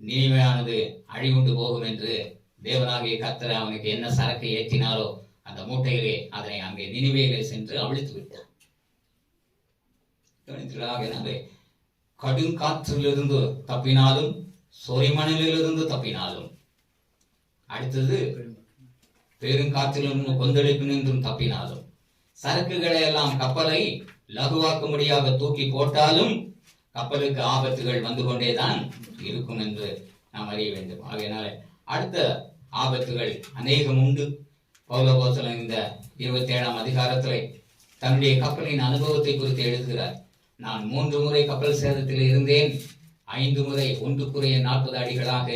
நினிவேயானது அழிவுண்டு போகும் என்று தேவனாகிய கர்த்தர் அவனுக்கு என்ன சரக்கை ஏற்றினாரோ அந்த மூட்டையிலே அதனை அங்கே நினிவேயிலே சென்று அவிழ்த்து விட்டான். கடுங்காற்றிலிருந்து தப்பினாலும், சொரிமணலிலிருந்து தப்பினாலும், அடுத்தது பெருங்காற்றிலிருந்து கொந்தளிப்பு நின்றும் தப்பினாலும், சரக்குகளை எல்லாம் கப்பலை லகுவாக்கும்படியாக தூக்கி போட்டாலும் கப்பலுக்கு ஆபத்துகள் வந்து கொண்டேதான் இருக்கும் என்று நாம் அறிய வேண்டும். ஆகையினால அடுத்த ஆபத்துகள் அநேகம் உண்டு. பவுலப்போஸ்தலன் இந்த 27ஆம் அதிகாரத்திலே தன்னுடைய கப்பலின் அனுபவத்தை குறித்து எழுதுகிறார். நான் 3 முறை கப்பல் சேதத்தில் இருந்தேன், 5 முறை 1 அடிகளாக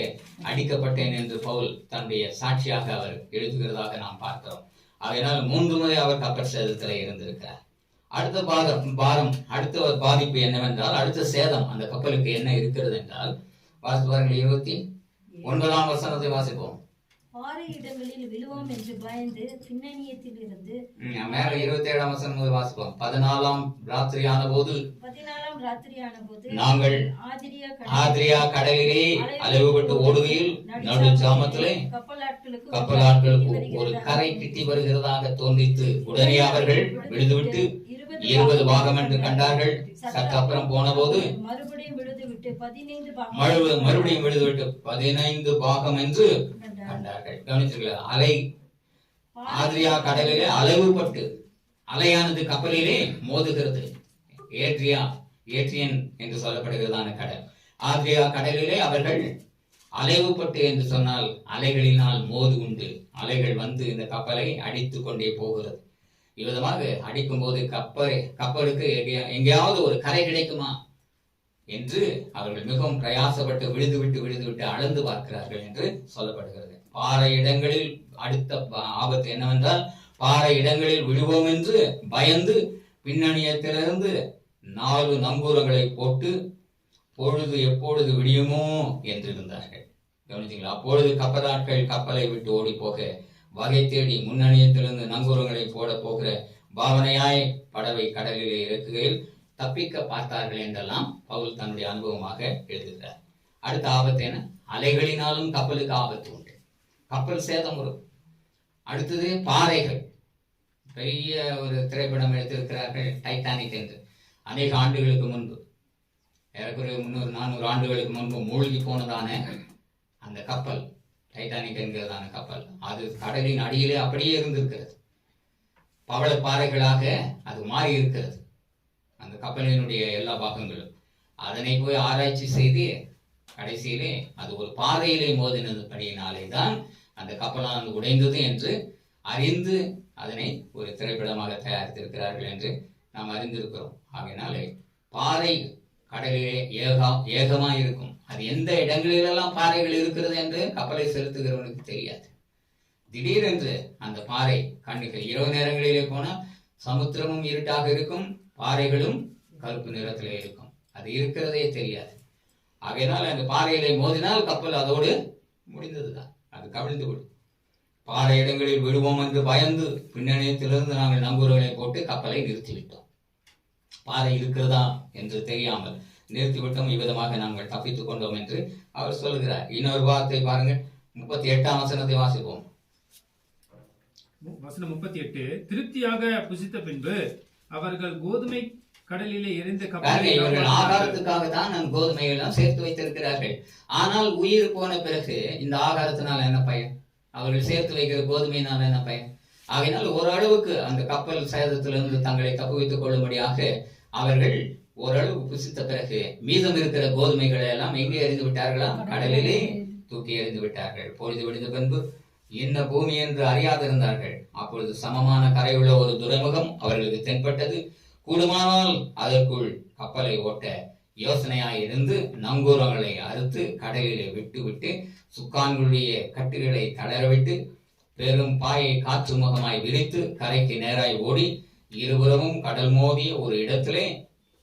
அடிக்கப்பட்டேன் என்று பவுல் தன்னுடைய சாட்சியாக அவர் எழுதுகிறதாக நாம் பார்க்கிறோம். அதனால் 3 முறை அவர் கப்பல் சேதத்தில் இருந்திருக்கிறார். அடுத்த பாதிப்பு என்னவென்றால், அடுத்த சேதம் அந்த கப்பலுக்கு என்ன இருக்கிறது என்றால், வாசிப்பார்கள் 29ஆம் வசனத்தை வாசிப்போம். பாறை இடங்களில் விழுவோம் என்று பயந்து பின்னணியத்தில் இருந்து மேல 27ஆம் வசனம் வாசிப்போம். 14ஆம் ராத்திரியான போது நாங்கள் ஆதிரியா கடலிலே அலைவுபட்டு ஓடுகையில் நடு ஜாமத்திலே கப்பலாட்களுக்கு ஒரு கரை கிட்டி வருகிறதாக தோன்றித்து உடனே அவர்கள் விழுதுவிட்டு 20 பாகம் என்று கண்டார்கள். சற்று அப்புறம் போன போது மறுபடியும் விழுதுவிட்டு 15 பாகம் என்று கண்டார்கள். கவனித்தீர்களா? அலை ஆதிரியா கடலிலே அலைவுபட்டு, அலையானது கப்பலிலே மோதுகிறது. ஏட்ரியன் என்று சொல்லப்படுகிறதான கடல். ஆதிரியா கடலிலே அவர்கள் அலைவுபட்டு என்று சொன்னால் அலைகளினால் மோது உண்டு. அலைகள் வந்து இந்த கப்பலை அடித்து கொண்டே போகிறது. இவ்விதமாக அடிக்கும் போது கப்பலுக்கு எங்கேயாவது ஒரு கரை கிடைக்குமா என்று அவர்கள் மிகவும் பிரயாசப்பட்டு விழுதுவிட்டு அளந்து பார்க்கிறார்கள் என்று சொல்லப்படுகிறது. பாறை இடங்களில் அடுத்த ஆபத்து என்னவென்றால், பாறை இடங்களில் விழுவோம் என்று பயந்து பின்னணியத்திலிருந்து 4 நங்கூரங்களை போட்டு பொழுது எப்பொழுது விடியுமோ என்றிருந்தார்கள். கவனித்தீங்களா? அப்பொழுது கப்பலாட்கள் கப்பலை விட்டு ஓடி போக வகை தேடி முன்னணியத்திலிருந்து நங்கூரங்களை போட போகிற பாவனையாய் படவை கடலிலே இறக்குகையில் தப்பிக்க பார்த்தார்கள் என்றெல்லாம் பவுல் தன்னுடைய அனுபவமாக எழுதுகிறார். அடுத்த ஆபத்து என்ன? அலைகளினாலும் கப்பலுக்கு ஆபத்து உண்டு. கப்பல் சேதம் வரும். அடுத்தது பாறைகள். பெரிய ஒரு திரைப்படம் எடுத்திருக்கிறார்கள், டைட்டானிக் என்று. அநேக ஆண்டுகளுக்கு முன்பு, ஏறக்குறைய 300-400 ஆண்டுகளுக்கு முன்பு மூழ்கி போனதான அந்த கப்பல், டைட்டானிக் என்கிறதான கப்பல், அது கடலின் அடியிலே அப்படியே இருந்திருக்கிறது. பவள பாறைகளாக அது மாறி இருக்கிறது அந்த கப்பலினுடைய எல்லா பாகங்களும். அதனை போய் ஆராய்ச்சி செய்து கடைசியிலே அது ஒரு பாறையிலே மோதினதுபடியினாலே தான் அந்த கப்பலானது உடைந்தது என்று அறிந்து அதனை ஒரு திரைப்படமாக தயாரித்திருக்கிறார்கள் என்று நாம் அறிந்திருக்கிறோம். ஆகையினாலே பாறை கடலிலே ஏகமாக இருக்கும். அது எந்த இடங்களிலெல்லாம் பாறைகள் இருக்கிறது என்று கப்பலை செலுத்துகிறவனுக்கு தெரியாது. திடீரென்று அந்த பாறை கண்ணுக்கு இரவு நேரங்களிலே போனால் சமுத்திரமும் இருட்டாக இருக்கும், பாறைகளும் கருப்பு நிறத்திலே இருக்கும். அது இருக்கிறதே தெரியாது. ஆகையினால் அந்த பாறையிலே மோதினால் கப்பல் அதோடு முடிந்ததுதான், அது கவிழ்ந்து விடும். பாறை இடங்களில் விடுவோம் என்று பயந்து பின்னணியத்திலிருந்து நாங்கள் நங்கூரங்களை போட்டு கப்பலை நிறுத்திவிட்டோம். பாறை இருக்கிறதா என்று தெரியாமல் நிறுத்திவிட்டோம். இவ்விதமாக நாங்கள் தப்பித்துக் கொண்டோம் என்று அவர் சொல்கிறார். இன்னொரு வார்த்தை பாருங்கள், 38ஆம் வசனத்தை வாசிப்போம். வசனம் 38. திருப்தியாக புசித்த பின்பு அவர்கள் கோதுமை கடலிலே எரிந்த இவர்கள் ஆகாரத்துக்காக தான் நம் கோதுமை எல்லாம் சேர்த்து வைத்திருக்கிறார்கள். ஆனால் உயிர் போன பிறகு இந்த ஆகாரத்தினால் என்ன பயன்? அவர்கள் சேர்த்து வைக்கிற கோதுமையினால் என்ன பயன்? ஆகையினால் ஓரளவுக்கு அந்த கப்பல் சேதத்திலிருந்து தங்களை தப்புவித்துக் கொள்ளும்படியாக அவர்கள் ஓரளவு புசித்த பிறகு மீதம் இருக்கிற கோதுமைகளை எல்லாம் எங்கே எறிந்து விட்டார்களா? கடலிலே தூக்கி எறிந்து விட்டார்கள். பொழுது விடுந்த பின்பு என்ன பூமி என்று அறியாதிருந்தார்கள். அப்பொழுது சமமான கரையுள்ள ஒரு துறைமுகம் அவர்களுக்கு தென்பட்டது. கூடுமானால் அதற்குள் கப்பலை ஓட்ட யோசனையாய் இருந்து நங்கூரங்களை அறுத்து கடலிலே விட்டு சுக்கான்களுடைய கட்டுகளை தளரவிட்டு பெரும் பாயை காற்று முகமாய் விரித்து கரைக்கு நேராய் ஓடி இருபுறமும் கடல் மோதிய ஒரு இடத்திலே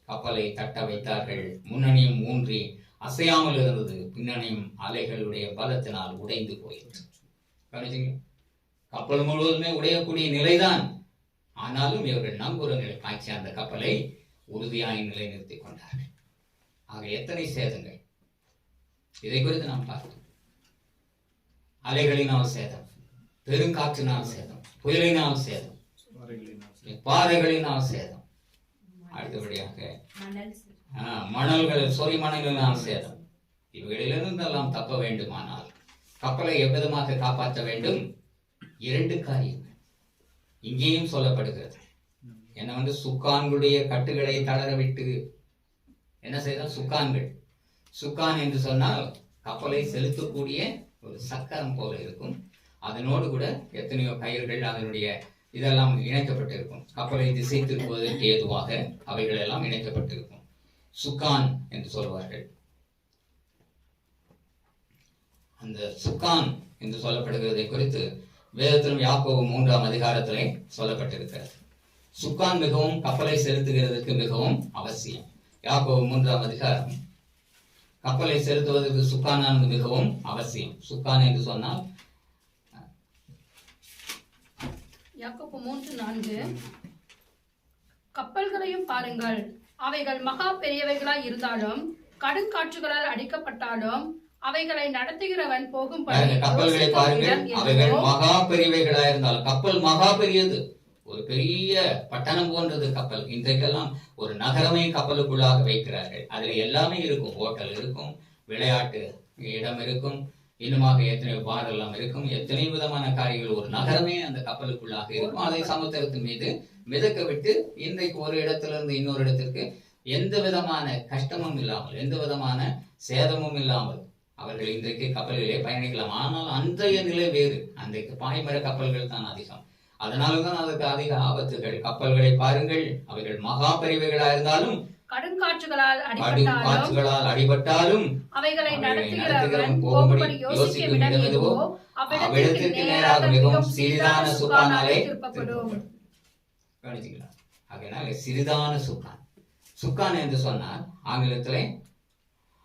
கப்பலை தட்ட வைத்தார்கள். முன்னணியும் ஊன்றி அசையாமல் இருந்தது, பின்னணியும் அலைகளுடைய பலத்தினால் உடைந்து போயிற்று. கப்பல் முழுவதுமே உடையக்கூடிய நிலைதான். ஆனாலும் இவர்கள் நங்கூரங்களை பாய்ச்சி அந்த கப்பலை உறுதியாய் நிலைநிறுத்திக் கொண்டார்கள். ஆக எத்தனை சேதங்கள் இதை குறித்து நாம் பார்த்தோம். அலைகளினால் சேதம், பெருங்காற்றினால் சேதம், புயலினால் சேதம், பாறைகளினால் சேதம், அடுத்தபடியாக மணல்கள் சொறி மணல்களினால் சேதம். இவைகளிலிருந்து எல்லாம் தப்ப வேண்டுமானால் கப்பலை எவ்விதமாக காப்பாற்ற வேண்டும்? 2 காரியங்கள் இங்கேயும் சொல்லப்படுகிறது. என்ன சுக்கான்களுடைய கட்டுகளை தளர விட்டு என்ன செய்தால் சுக்கான்கள், சுக்கான் என்று சொன்னால் கப்பலை செலுத்தக்கூடிய ஒரு சக்கரம் போல இருக்கும். அதனோடு கூட எத்தனையோ கயிர்கள் அதனுடைய இதெல்லாம் இணைக்கப்பட்டிருக்கும். கப்பலை திசை திருப்புவதற்கு ஏதுவாக அவைகள் எல்லாம் இணைக்கப்பட்டிருக்கும். சுக்கான் என்று சொல்வார்கள். அந்த சுக்கான் என்று சொல்லப்படுகிறதை குறித்து வேதத்திலும் யாக்கோபு 3ஆம் அதிகாரத்திலே சொல்லப்பட்டிருக்கிறது. சுக்கான் மிகவும் கப்பலை செலுத்துகிறதுக்கு மிகவும் அவசியம். யாக்கோபு 3ஆம் அதிகாரம், கப்பலை செலுத்துவதற்கு சுக்கானானது மிகவும் அவசியம். சுக்கான் என்று சொன்னால் யாக்கோபு 3:4 கப்பல்களையும் பாருங்கள், அவைகள் மகா பெரியவைகளாய் இருந்தாலும் கடுங்காற்றுகளால் அடிக்கப்பட்டாலும் அவைகளை நடத்துகிறவன் போகும் கப்பல்களை பாருங்கள், அவைகள் மகா பெரியவைகளா இருந்தாலும். கப்பல் மகா பெரியது, ஒரு பெரிய பட்டணம் போன்றது கப்பல். இன்றைக்கெல்லாம் ஒரு நகரமே கப்பலுக்குள்ளாக வைக்கிறார்கள். அதுல எல்லாமே இருக்கும். ஹோட்டல் இருக்கும், விளையாட்டு இடம் இருக்கும், இன்னுமாக எத்தனை பார் எல்லாம் இருக்கும், எத்தனை விதமான காரியங்கள். ஒரு நகரமே அந்த கப்பலுக்குள்ளாக இருக்கும். அதை சமுத்திரத்தின் மீது மிதக்க விட்டு இன்றைக்கு ஒரு இடத்திலிருந்து இன்னொரு இடத்திற்கு எந்த விதமான கஷ்டமும் இல்லாமல், எந்த விதமான சேதமும் இல்லாமல் அவர்கள் இன்றைக்கு கப்பலிலே பயணிக்கலாம். ஆனால் அன்றைய நிலை வேறு. அன்றைக்கு பாய்மர கப்பல்கள் தான் அதிகம். அதனால்தான் அதுக்கு அதிக ஆபத்துகள். கப்பல்களை பாருங்கள், அவைகள் மகா பெரியவைகளா இருந்தாலும் கடுங்காற்றுகளால் அடிபட்டாலும் அவைகளை நடத்துகிறவன் போகும்படி யோசிக்கும் இடம் எதுவோ அவ்விடத்திற்கு நேராக மிகவும் சிறிதான சுக்கானாலே திருப்பப்படும். அதனால சிறிதான சுக்கான். சுக்கான் என்று சொன்னால் ஆங்கிலத்திலே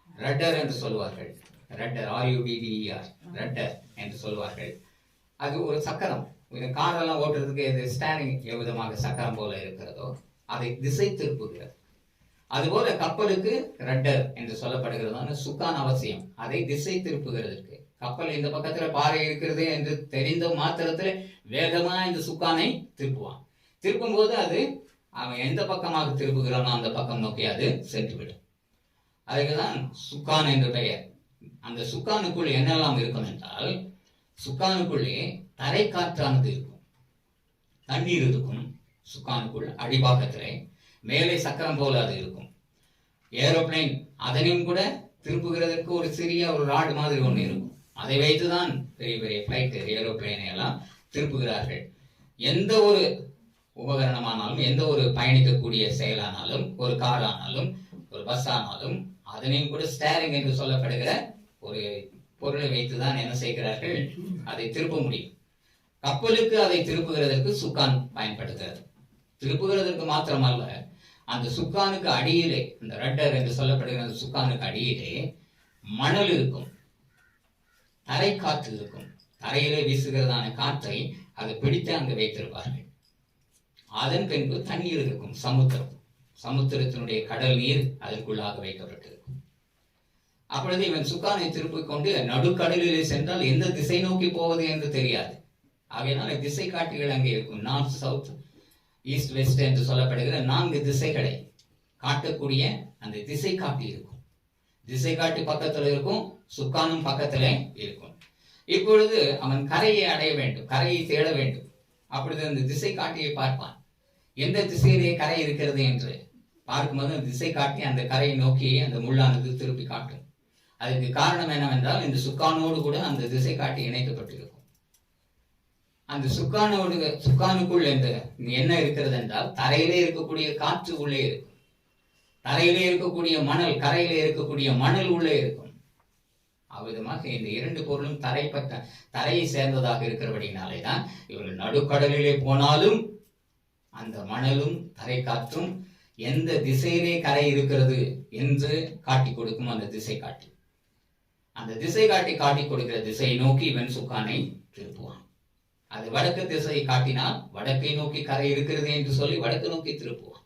ரட்டர் என்று சொல்வார்கள். ரட்டர், RUDDER, ரட்டர் என்று சொல்வார்கள். அது ஒரு சக்கரம். காரெல்லாம் ஓட்டுறதுக்கு இது ஸ்டாண்டிங் எவ்விதமாக சக்கரம் போல இருக்கிறதோ அதை திசை திருப்புகிறது. அதுபோல கப்பலுக்கு ரட்டர் என்று சொல்லப்படுகிறதான சுக்கான் அவசியம். அதை திசை திருப்புகிறதுக்கு. கப்பல் இந்த பக்கத்துல பாறை இருக்கிறது என்று தெரிந்த மாத்திரத்துல வேகமா இந்த சுக்கானை திருப்புவான். திருப்பும் போது அது அவன் எந்த பக்கமாக திருப்புகிறானோ அந்த பக்கம் நோக்கி அது சென்றுவிடும். அதுக்குதான் சுக்கான் என்று பெயர். அந்த சுக்கானுக்குள் என்னெல்லாம் இருக்கும் என்றால், சுக்கானுக்குள்ளே தரை காற்றானது இருக்கும், தண்ணீர் இருக்கும். சுக்கானுக்குள் அடிபாகத்திலே மேலே சக்கரம் போல அது இருக்கும். ஏரோப்ளைன் அதனையும் கூட திருப்புகிறதற்கு ஒரு சிறிய ஒரு ராடு மாதிரி ஒன்று இருக்கும். அதை வைத்துதான் பெரிய பெரிய பிளைட் ஏரோப்ளைனை எல்லாம் திருப்புகிறார்கள். எந்த ஒரு உபகரணமானாலும், எந்த ஒரு பயணிக்கக்கூடிய செயலானாலும், ஒரு கார் ஆனாலும், ஒரு பஸ் ஆனாலும், அதனையும் கூட ஸ்டேரிங் என்று சொல்லப்படுகிற ஒரு பொருளை வைத்துதான் என்ன செய்கிறார்கள், அதை திருப்ப முடியும். கப்பலுக்கு அதை திருப்புகிறதற்கு சுக்கான் பயன்படுகிறது. திருப்புகிறதற்கு மாத்திரமல்ல, அந்த சுக்கானுக்கு அடியிலே, அந்த ரட்டர் என்று சொல்லப்படுகிற அந்த சுக்கானுக்கு அடியிலே மணல் இருக்கும், தரை காற்று இருக்கும். தரையிலே வீசுகிறதான காற்றை அதை பிடித்து அங்கு வைத்திருப்பார்கள். அதன் பின்பு தண்ணீர் இருக்கும், சமுத்திரம், சமுத்திரத்தினுடைய கடல் நீர் அதற்குள்ளாக வைக்கப்பட்டிருக்கும். அப்பொழுது இவன் சுக்கானை திருப்பிக் கொண்டு நடுக்கடலிலே சென்றால் எந்த திசை நோக்கி போவது என்று தெரியாது. ஆகையினால திசை காட்டிகள் அங்கே இருக்கும். நார்த், சவுத், ஈஸ்ட், வெஸ்ட் என்று சொல்லப்படுகிற 4 திசைகளை காட்டக்கூடிய அந்த திசை காட்டி இருக்கும். திசை காட்டி பக்கத்தில் இருக்கும், சுக்கானும் பக்கத்திலே இருக்கும். இப்பொழுது அவன் கரையை அடைய வேண்டும், கரையை தேட வேண்டும். அப்பொழுது அந்த திசை காட்டியை பார்ப்பான். எந்த திசையிலே கரை இருக்கிறது என்று பார்க்கும்போது அந்த திசை காட்டி அந்த கரையை நோக்கி அந்த முள்ளானது திருப்பி காட்டும். அதுக்கு காரணம் என்னவென்றால், இந்த சுக்கானோடு கூட அந்த திசை காட்டி இணைக்கப்பட்டிருக்கும். அந்த சுக்கானுக்குள் என்ன இருக்கிறது என்றால், தரையிலே இருக்கக்கூடிய காற்று உள்ளே இருக்கும், தரையிலே இருக்கக்கூடிய மணல், கரையிலே இருக்கக்கூடிய மணல் உள்ளே இருக்கும். அவ்விதமாக இந்த 2 பொருளும் தரையை சேர்ந்ததாக இருக்கிறபடினாலே தான் இவர்கள் நடுக்கடலிலே போனாலும் அந்த மணலும் தரை காற்றும் எந்த திசையிலே கரை இருக்கிறது என்று காட்டி கொடுக்கும். அந்த திசை காட்டி, அந்த திசை காட்டி காட்டி கொடுக்கிற திசையை நோக்கி இவன் சுக்கானை திருப்புவான். அது வடக்கு திசையை காட்டினால் வடக்கை நோக்கி கரை இருக்கிறது என்று சொல்லி வடக்கு நோக்கி திருப்புவான்.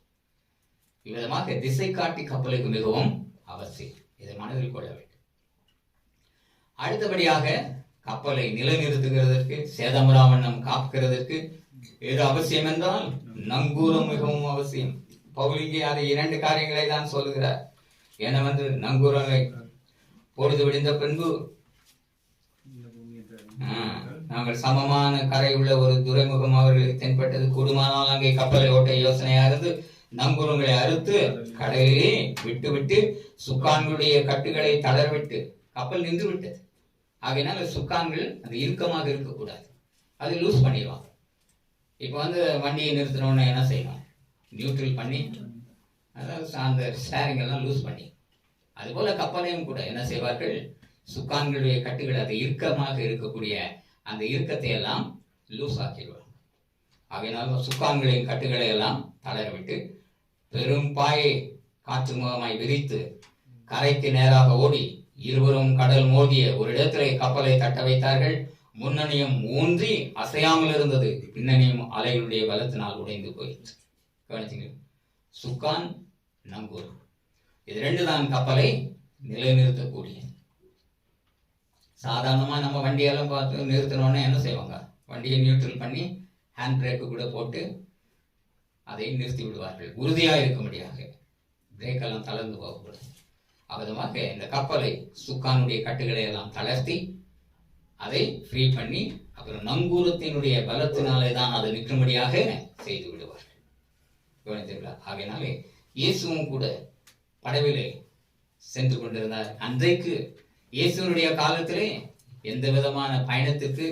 இவ்விதமாக திசை காட்டி கப்பலுக்கு மிகவும் அவசியம். இதை மனதில் கொள்ள வேண்டும். அடுத்தபடியாக கப்பலை நிலைநிறுத்துகிறதற்கு, சேதமராவண்ணம் காக்கிறதற்கு எது அவசியம் என்றால் நங்கூரம் மிகவும் அவசியம். பவுலிங்கே அதை 2 காரியங்களை தான் சொல்லுகிறார். ஏனென்று நங்கூரங்களை பொழுது விடிந்த பின்பு நாங்கள் சமமான கரை உள்ள ஒரு துறைமுகம் அவர்களுக்கு தென்பட்டது. கூடுமானால் அங்கே கப்பலை ஓட்ட யோசனையா இருந்து நங்கூரங்களை அறுத்து கடலிலே விட்டு சுக்கான்களுடைய கட்டுகளை தளர்விட்டு கப்பல் நின்று விட்டது. ஆகையினால சுக்கான்கள் அது இறுக்கமாக இருக்கக்கூடாது, அது லூஸ் பண்ணிடுவாங்க. இப்போ வண்டியை நிறுத்தினோன்னு என்ன செய்யணும், நியூட்ரல் பண்ணி, அதாவது அந்த ஸ்டேரிங் எல்லாம் லூஸ் பண்ணி, அதுபோல கப்பலையும் கூட என்ன செய்வார்கள், சுக்கான்களுடைய கட்டுகள் அது இறுக்கமாக இருக்கக்கூடிய அந்த இறுக்கத்தை எல்லாம் லூஸ் ஆக்கிடுவாங்க. ஆகையினால சுக்கான்களின் கட்டுகளை எல்லாம் தளரவிட்டு பெரும் பாயை காற்று முகமாய் விரித்து கரைக்கு நேராக ஓடி இருவரும் கடல் மோதிய ஒரு இடத்திலே கப்பலை தட்ட வைத்தார்கள். முன்னணியும் ஊன்றி அசையாமல் இருந்தது, பின்னணியும் அலைகளுடைய பலத்தினால் உடைந்து போயிற்று. கவனிச்சுங்க, சுக்கான், நங்கூர், இது 2 தான் கப்பலை நிலைநிறுத்தக்கூடிய. சாதாரணமா நம்ம வண்டியெல்லாம் பார்த்து நிறுத்தினோன்னே என்ன செய்வாங்க, வண்டியை நியூட்ரல் பண்ணி ஹேண்ட் பிரேக்கு கூட போட்டு அதை நிறுத்தி விடுவார்கள், உறுதியா இருக்கும்படியாக. பிரேக் எல்லாம் தளர்ந்து போகக்கூடாது. அவ்விதமாக இந்த கப்பலை சுக்கானுடைய கட்டுகளை எல்லாம் தளர்த்தி அதை ஃப்ரீ பண்ணி அப்புறம் நங்கூரத்தினுடைய பலத்தினாலே தான் அதை நிற்கும்படியாக செய்து விடுவார்கள். கவனித்தீர்களா? ஆகையினாலே இயேசுவும் கூட படவிலே சென்று கொண்டிருந்தார். அன்றைக்கு இயேசுனுடைய காலத்திலே எந்த விதமான பயணத்துக்கு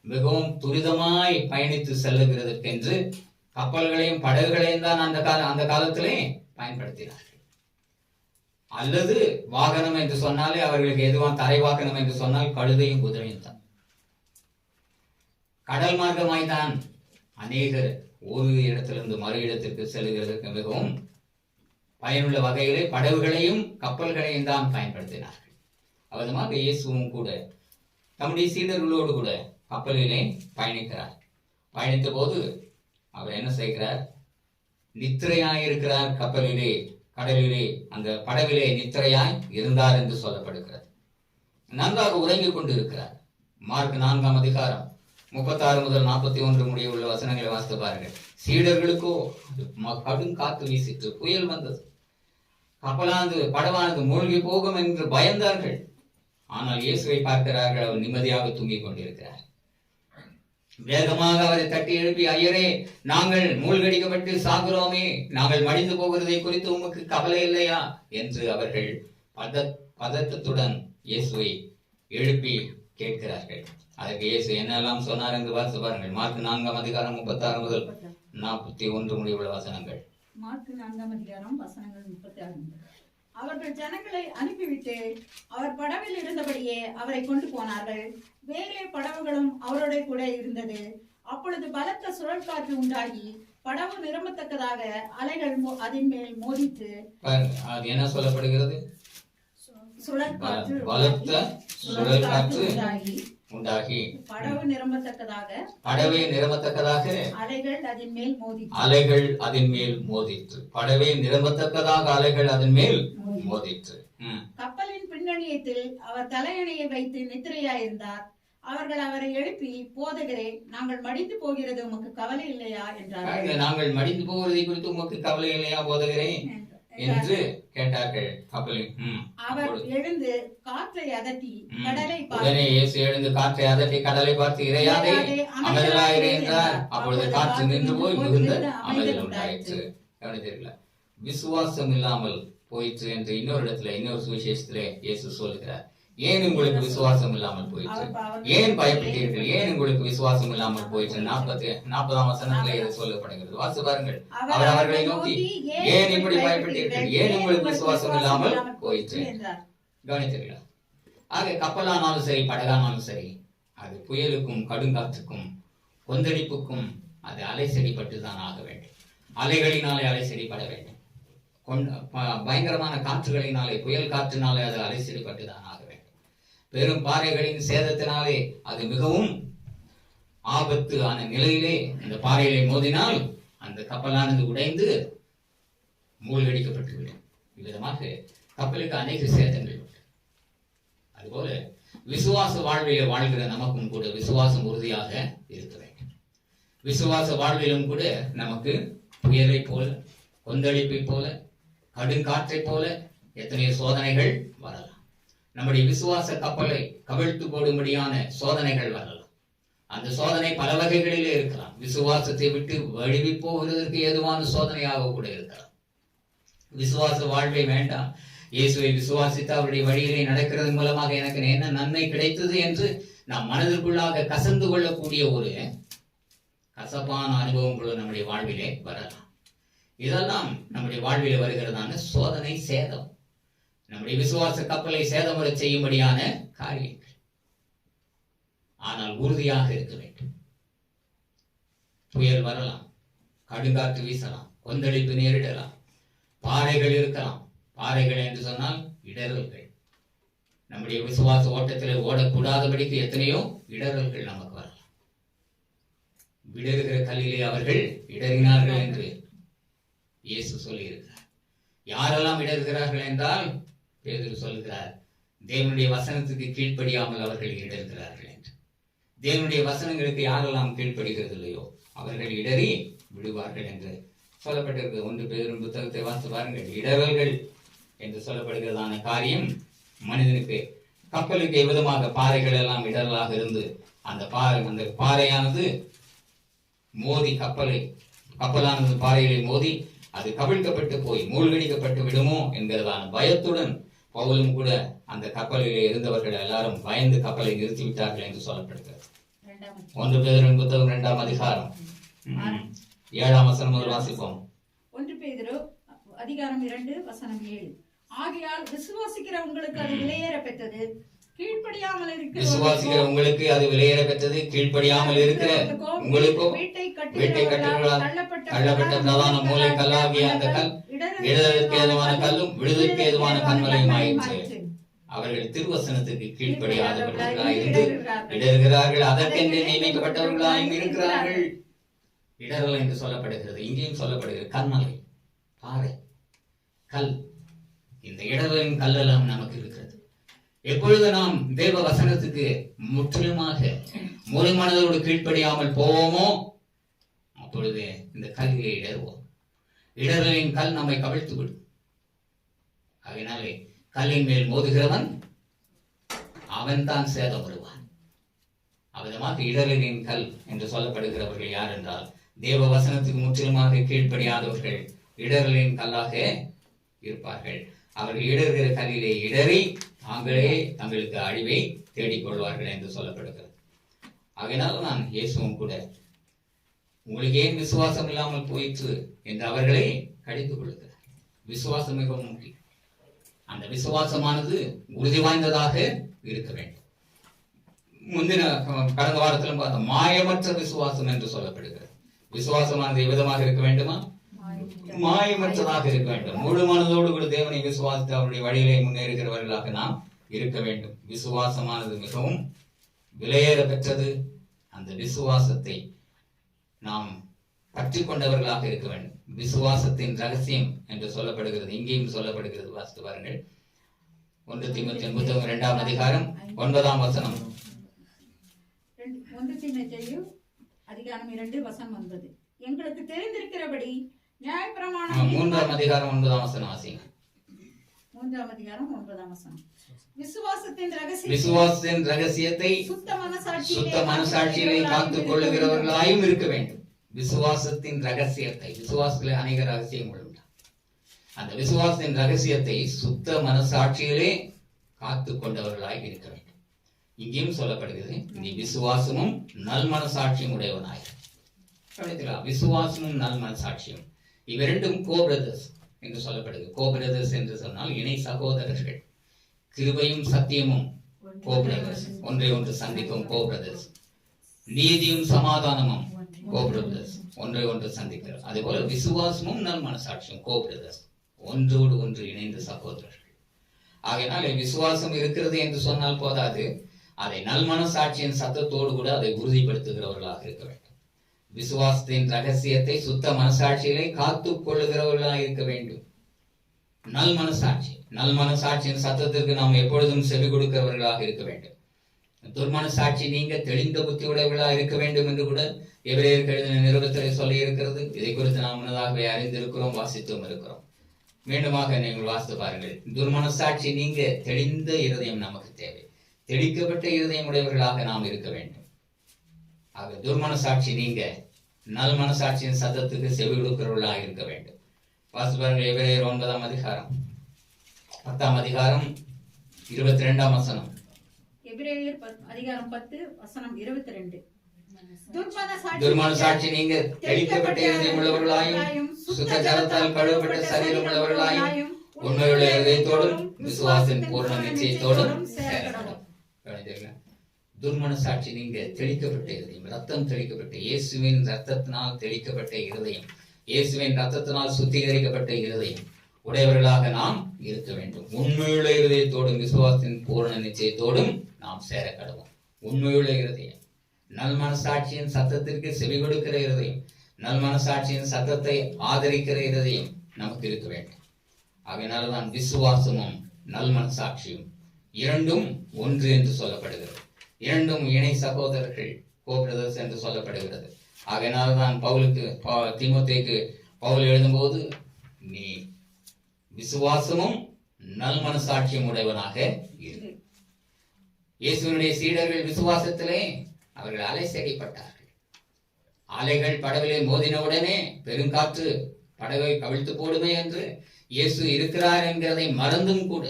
மிகவும் துரிதமாய் பயணித்து செல்லுகிறதற்கென்று கப்பல்களையும் படகுகளையும் தான் அந்த காலத்திலே பயன்படுத்தினார்கள். அல்லது வாகனம் என்று சொன்னாலே அவர்களுக்கு எதுவான் தரை வாகனம் என்று சொன்னால் கழுதையும் குதிரையும் தான். கடல் மார்க்கமாய் தான் அநேகர் ஒரு இடத்திலிருந்து மறு இடத்திற்கு செல்லுகிறதற்கு மிகவும் பயனுள்ள வகையிலே படகுகளையும் கப்பல்களையும் தான் பயன்படுத்தினார்கள். அவதமாக இயேசுவும் கூட தம்முடைய சீடர்களோடு கூட கப்பலிலே பயணிக்கிறார். பயணித்த போது அவர் என்ன செய்கிறார், நித்திரையாய் இருக்கிறார். கப்பலிலே, கடலிலே, அந்த படவிலே நித்திரையாய் இருந்தார் என்று சொல்லப்படுகிறது. நன்றாக உறங்கிக் கொண்டு இருக்கிறார். மார்க் 4ஆம் அதிகாரம் 36 முதல் 41 முடிய உள்ள வசனங்களை வாசித்து பாருங்கள். சீடர்களுக்கோ கடும் காத்து வீசிட்டு புயல் வந்தது, படவானது மூழ்கி போகும் என்று பயந்தார்கள். ஆனால் இயேசுவை பார்க்கிறார்கள், அவர் நிம்மதியாக தூங்கிக் கொண்டிருக்கிறார். வேகமாக அவரை தட்டி எழுப்பி, ஐயரே, நாங்கள் மூழ்கடிக்கப்பட்டு சாகுறோமே, நாங்கள் மடிந்து போகிறதை குறித்து உமக்கு கவலை இல்லையா என்று அவர்கள் பதட்டத்துடன் இயேசுவை எழுப்பி கேட்கிறார்கள். அதற்கு இயேசு என்னெல்லாம் சொன்னார் என்று வாசித்து பாருங்கள். மார்க் 4ஆம் அதிகாரம் 36 முதல் 41 முடிய உள்ள வசனங்கள். மார்க் 4ஆம் அதிகாரம் வசனங்கள் 36. அவர்கள் ஜனங்களை அனுப்பிவிட்டு அவர் படவில் இருந்தபடியே அவரை கொண்டு போனார்கள். வேறே படவுகளும் அவரோட கூட இருந்தது. அப்பொழுது பலத்த சுழல் காற்று உண்டாகி படவு நிரம்பத்தக்கதாக அலைகள் அதன் மேல் மோதித்து. பாருங்க, அது என்ன சொல்லப்படுகிறது? சுழற்காற்று பலத்த சுழல் காற்று உண்டாகி படவு நிரம்பத்தக்கதாக படவே நிரம்பத்தக்கதாக அலைகள் அதன் மேல் மோதித்து. அலைகள் அதன் மேல் மோதிற்று. படவே நிரம்பத்தக்கதாக அலைகள் அதன் மேல் மோதிற்று. கப்பலின் பின்னணியத்தில் அவர் தலையணையை வைத்து நித்திரையாயிருந்தார். அவர்கள் அவரை எழுப்பி, போதகரே, நாங்கள் மடிந்து போகிறது உமக்கு கவலை இல்லையா என்றார்கள். நாங்கள் மடிந்து போவதை குறித்து உமக்கு கவலை இல்லையா போதகரே என்று கேட்டார்கள். கப்பலில் அவர் எழுந்து காற்றை அதட்டி கடலை உடனே இயேசு எழுந்து காற்றை அதட்டி கடலை பார்த்து, இறையாதே அமைதலாயிரே என்றார். அப்பொழுது காற்று நின்று போய் மிகுந்த அமைதல் உண்டாயிற்று. கவனித்தீர்களா? விசுவாசம் இல்லாமல் போயிற்று என்று இன்னொரு இடத்துல, இன்னொரு சுவிசேஷத்திலே இயேசு சொல்லுகிறார். ஏன் உங்களுக்கு விசுவாசம் இல்லாமல் போயிற்று? ஏன் பயப்பட்டீர்கள்? ஏன் உங்களுக்கு விசுவாசம் இல்லாமல் போயிற்று? 40ஆம் வசனத்திலே இது சொல்லப்படுகிறது. வாசி பாருங்கள். அவர் அவர்களை நோக்கி, ஏன் இப்படி பயப்பட்டீர்கள்? ஏன் உங்களுக்கு விசுவாசம் இல்லாமல் போயிற்று? கவனித்தீர்களா? ஆக கப்பலானாலும் சரி, படகானாலும் சரி, அது புயலுக்கும் கடுங்காற்றுக்கும் கொந்தளிப்புக்கும் அது அலை செடிப்பட்டுதான் ஆக வேண்டும். அலைகளினாலே அலை செடிப்பட வேண்டும். பயங்கரமான காற்றுகளினாலே, புயல் காற்றினாலே அது அலை செடிப்பட்டுதான் ஆக வேண்டும். பெரும் பாறைகளின் சேதத்தினாலே அது மிகவும் ஆபத்து ஆன நிலையிலே இந்த பாறைகளை மோதினால் அந்த கப்பலானது உடைந்து மூழ்கடிக்கப்பட்டுவிடும். இவ்விதமாக கப்பலுக்கு அநேக சேதங்கள் உண்டு. அதுபோல விசுவாச வாழ்விலே வாழ்கிற நமக்கும் கூட விசுவாசம் உறுதியாக இருக்க வேண்டும். விசுவாச வாழ்விலும் கூட நமக்கு புயலை போல, கொந்தளிப்பை போல, கடுங்காற்றை போல எத்தனையோ சோதனைகள் வரலாம். நம்முடைய விசுவாச கப்பலை கவிழ்த்து போடும்படியான சோதனைகள் வரலாம். அந்த சோதனை பல வகைகளிலே இருக்கலாம். விசுவாசத்தை விட்டு வழுவி போகிறதற்கு ஏதுவான சோதனையாக கூட இருக்கலாம். விசுவாச வாழ்வை வேண்டாம், இயேசுவை விசுவாசித்து அவருடைய வழியிலே நடக்கிறது மூலமாக எனக்கு என்ன நன்மை கிடைத்தது என்று நாம் மனதிற்குள்ளாக கசந்து கொள்ளக்கூடிய ஒரு கசப்பான அனுபவங்களும் நம்முடைய வாழ்விலே வரலாம். இதெல்லாம் நம்முடைய வாழ்விலே வருகிறதான சோதனை, சேதம், நம்முடைய விசுவாச கப்பலை சேதமுறை செய்யும்படியான காரியங்கள். ஆனால் உறுதியாக இருக்க வேண்டும். புயல் வரலாம், கடுங்காற்று வீசலாம், கொந்தளிப்பு நேரிடலாம், பாறைகள் இருக்கலாம். பாறைகள் என்று சொன்னால் இடரல்கள். நம்முடைய விசுவாச ஓட்டத்தில் ஓடக்கூடாதபடிக்கு எத்தனையோ இடரல்கள் நமக்கு வரலாம். விடறுகிற கல்லிலே அவர்கள் இடறினார்கள் என்று இயேசு சொல்லியிருக்கிறார். யாரெல்லாம் இடறுகிறார்கள் என்றால் பேதுரு சொல்லுகிறார், தேவனுடைய வசனத்துக்கு கீழ்ப்படியாமல் அவர்கள் இடறுகிறார்கள் என்று. தேவனுடைய வசனங்களுக்கு யாரெல்லாம் கீழ்ப்படுகிறது இல்லையோ அவர்கள் இடறி விடுவார்கள் என்று சொல்லப்பட்டிருக்கிறது. 1 பேதுரு புத்தகத்தை வாசித்து பாருங்கள். இடரல்கள் என்று சொல்லப்படுகிறதான காரியம் மனிதனுக்கு, கப்பலுக்கு எவ்விதமாக பாறைகள் எல்லாம் இடரலாக இருந்து அந்த பாறையானது மோதி கப்பலானது பாறைகளை மோதி அது கவிழ்க்கப்பட்டு போய் மூழ்கடிக்கப்பட்டு விடுமோ என்கிறதான பயத்துடன் பவுலும் கூட அந்த கப்பலிலே இருந்தவர்கள் எல்லாரும் பயந்து கப்பலை நிறுத்திவிட்டார்கள் என்று சொல்லப்படுகிறது. 1 பேதுரு புத்தகம் 2ஆம் அதிகாரம் 7ஆம் வசனம் முதல் வாசிப்போம். 1 பேதுரு அதிகாரம் 2 வசனம் 7. ஆகையால் விசுவாசிக்கிற உங்களுக்கு அது விலையேற பெற்றது, கீழ்ப்படியாமல் இருக்கிற விசுவாசிக்கிற உங்களுக்கு அது விலையேற பெற்றது, கீழ்ப்படியாமல் இருக்கிற உங்களுக்கோ வீட்டை கட்டுகிறார் தள்ளப்பட்ட பிரதான மூலை கல்லாகிய அந்த கல் இடதற்கு ஏதுவான கல்லும் விடுதற்கு ஏதுவான கண்மலையும் ஆயிற்று. அவர்கள் திருவசனத்துக்கு கீழ்ப்படியாதவர்களாய் இருந்து இடறுகிறார்கள், அதற்கென்று நியமிக்கப்பட்டவர்களாய் இருக்கிறார்கள். இடரல் என்று சொல்லப்படுகிறது, இங்கேயும் சொல்லப்படுகிறது. கண்மலை, பாறை, கல், இந்த இடரின் கல்லெல்லாம் நமக்கு இருக்கிறது. எப்பொழுது நாம் தேவ வசனத்துக்கு முற்றிலுமாக முழு மனதோடு கீழ்ப்படியாமல் போவோமோ அப்பொழுது இந்த கல்லிலே இடறுவோம். இடரலின் கல் நம்மை கவிழ்த்து விடும். அதனாலே கல்லின் மேல் மோதுகிறவன் அவன் தான் சேதம் வருவான். அவ்விதமாக இடரலின் கல் என்று சொல்லப்படுகிறவர்கள் யார் என்றால் தேவ வசனத்துக்கு முற்றிலுமாக கீழ்ப்படியாதவர்கள் இடரலின் கல்லாக இருப்பார்கள். அவர்கள் இடறுகிற கல்லிலே இடறி தாங்களே தங்களுக்கு அழிவை தேடிக்கொள்வார்கள் என்று சொல்லப்படுகிறது. அதனால நான் இயேசுவும் கூட உங்களுக்கு ஏன் விசுவாசம் இல்லாமல் போயிற்று என்று அவர்களை கடித்துக் கொள்கிறார். விசுவாசம் மிகவும் முக்கியம். அந்த விசுவாசமானது உறுதி வாய்ந்ததாக இருக்க வேண்டும். முந்தின கடந்த வாரத்திலும் பார்த்த மாயமற்ற விசுவாசம் என்று சொல்லப்படுகிறது. விசுவாசமானது எவ்விதமாக இருக்க வேண்டுமா? மாயமற்றதாக இருக்க வேண்டும். முழு மனதோடு கூட தேவனை விசுவாசித்து அவருடைய வழியிலே முன்னேறுகிறவர்களாக நாம் இருக்க வேண்டும். விசுவாசமானது மிகவும் விலையேற பெற்றது. அந்த விசுவாசத்தை நாம் பற்றி கொண்டவர்களாக இருக்க வேண்டும். விசுவாசத்தின் ரகசியம் என்று சொல்லப்படுகிறது, இங்கேயும் சொல்லப்படுகிறது. வாசித்து பாருங்கள். 1 தீமோத்தேயு 2 அதிகாரம் 9 வசனம். 1 தீமோத்தேயு அதிகாரம் 2 வசனம் 9. எங்களுக்கு தெரிந்திருக்கிறபடி நியாயப்பிரமாணம் 3 அதிகாரம் 9 வசனம் வாசிங்க. 3 அதிகாரம் 9 வசனம். விசுவாசத்தின் ரகசியத்தை சுத்த மனசாட்சியிலே காத்துக் கொள்ளுகிறவர்களாயும் இருக்க வேண்டும். விசுவாசத்தின் ரகசியத்தை, விசுவாசத்தில் அநேக ரகசியங்கள் உண்டு. அந்த விசுவாசத்தின் ரகசியத்தை சுத்த மனசாட்சியிலே காத்துக் கொண்டவர்களாய் இருக்க வேண்டும். இங்கேயும் சொல்லப்படுகிறது, நீ விசுவாசமும் நல் மனசாட்சியும் உடையவனாய். விசுவாசமும் நல் மனசாட்சியும் இவரெண்டும் கோ பிரதர்ஸ் என்று சொல்லப்படுகிறது. கோ பிரதர்ஸ் என்று சொன்னால் இணை சகோதரர்கள். கிருபையும் சத்தியமும் கோ பிரதர்ஸ், ஒன்றை ஒன்று சந்திக்கும் கோ பிரதர்ஸ். நீதியும் சமாதானமும் கோ பிரதர்ஸ், ஒன்றை ஒன்று சந்திக்கிறது. அதே போல விசுவாசமும் நல் மனசாட்சியும் கோ பிரதர்ஸ், ஒன்றோடு ஒன்று இணைந்த சகோதரர்கள். ஆகையினால் விசுவாசம் இருக்கிறது என்று சொன்னால் போதாது, அதை நல் மனசாட்சியின் சத்தத்தோடு கூட அதை உறுதிப்படுத்துகிறவர்களாக இருக்க வேண்டும். விசுவாசத்தின் ரகசியத்தை சுத்த மனசாட்சிகளை காத்துக் கொள்ளுகிறவர்களாக இருக்க வேண்டும். நல் மனசாட்சியின் சத்தத்திற்கு நாம் எப்பொழுதும் செவி கொடுக்கிறவர்களாக இருக்க வேண்டும். துர்மனசாட்சி நீங்க தெளிந்த புத்தியுடையவர்களாக இருக்க வேண்டும் என்று கூட எபிரேயருக்கு எழுதின நிருபத்திலே சொல்லி இருக்கிறது. இதை குறித்து நாம் முன்னதாகவே அறிந்திருக்கிறோம், வாசித்தும் இருக்கிறோம். மீண்டுமாக நீங்கள் வாசித்து பாருங்கள். துர்மனசாட்சி நீங்க தெளிந்த இருதயம் நமக்கு தேவை. தெளிக்கப்பட்ட இருதயம் உடையவர்களாக நாம் இருக்க வேண்டும். ஆக துர்மனசாட்சி நீங்க நல் மனசாட்சியின் சத்தத்துக்கு செவி கொடுக்கிறவர்களாக இருக்க வேண்டும். வாசித்து பாருங்கள். எபிரேயர் 9 அதிகாரம் 10 அதிகாரம் 22 வசனம். எபிரேயர் அதிகாரம் 10 வசனம் 22. துர்மனசாட்சி நீங்க தெளிக்கப்பட்ட இருதயம் உள்ளவர்களாயும் சுத்த ஜலத்தால் கழுவப்பட்ட சரீரம் உள்ளவர்களாயும் உண்மையுள்ள இருதயத்தோடும் விசுவாசத்தின் பூரண நிச்சயத்தோடும் சேரணும். துர்மனசாட்சி நீங்க தெளிக்கப்பட்ட இருதயம், ரத்தம் தெளிக்கப்பட்ட, இயேசுவின் ரத்தத்தினால் தெளிக்கப்பட்ட இருதயம், இயேசுவின் ரத்தத்தினால் சுத்திகரிக்கப்பட்ட இருதயம் உடையவர்களாக நாம் இருக்க வேண்டும். உண்மையுள்ள இருதயத்தோடும் விசுவாசத்தின் பூரண நிச்சயத்தோடும் நாம் சேர கடவோம். உண்மையுள்ள இருதயம், நல் மனசாட்சியின் சத்தத்திற்கு செவி கொடுக்கிற இருதயம், நல் மனசாட்சியின் சத்தத்தை ஆதரிக்கிற இருதயம் நமக்கு இருக்க வேண்டும். அதனால்தான் விசுவாசமும் நல் மனசாட்சியும் இரண்டும் ஒன்று என்று சொல்லப்படுகிறது. இரண்டும் இணை சகோதரர்கள், கோ பிரதர்ஸ் என்று சொல்லப்படுகிறது. அதனால்தான் தீமோத்தேயுக்கு பவுல் எழுதும்போது, நீ விசுவாசமும் நல் மனசாட்சியும் உடையவனாக இரு. இயேசுவினுடைய சீடர்கள் விசுவாசத்திலே அவர்கள் அலை செடிப்பட்டார்கள். அலைகள் படவிலே மோதினவுடனே பெருங்காற்று படகை கவிழ்த்து போடுமே என்று இயேசு இருக்கிறார் என்கிறதை மறந்தும் கூட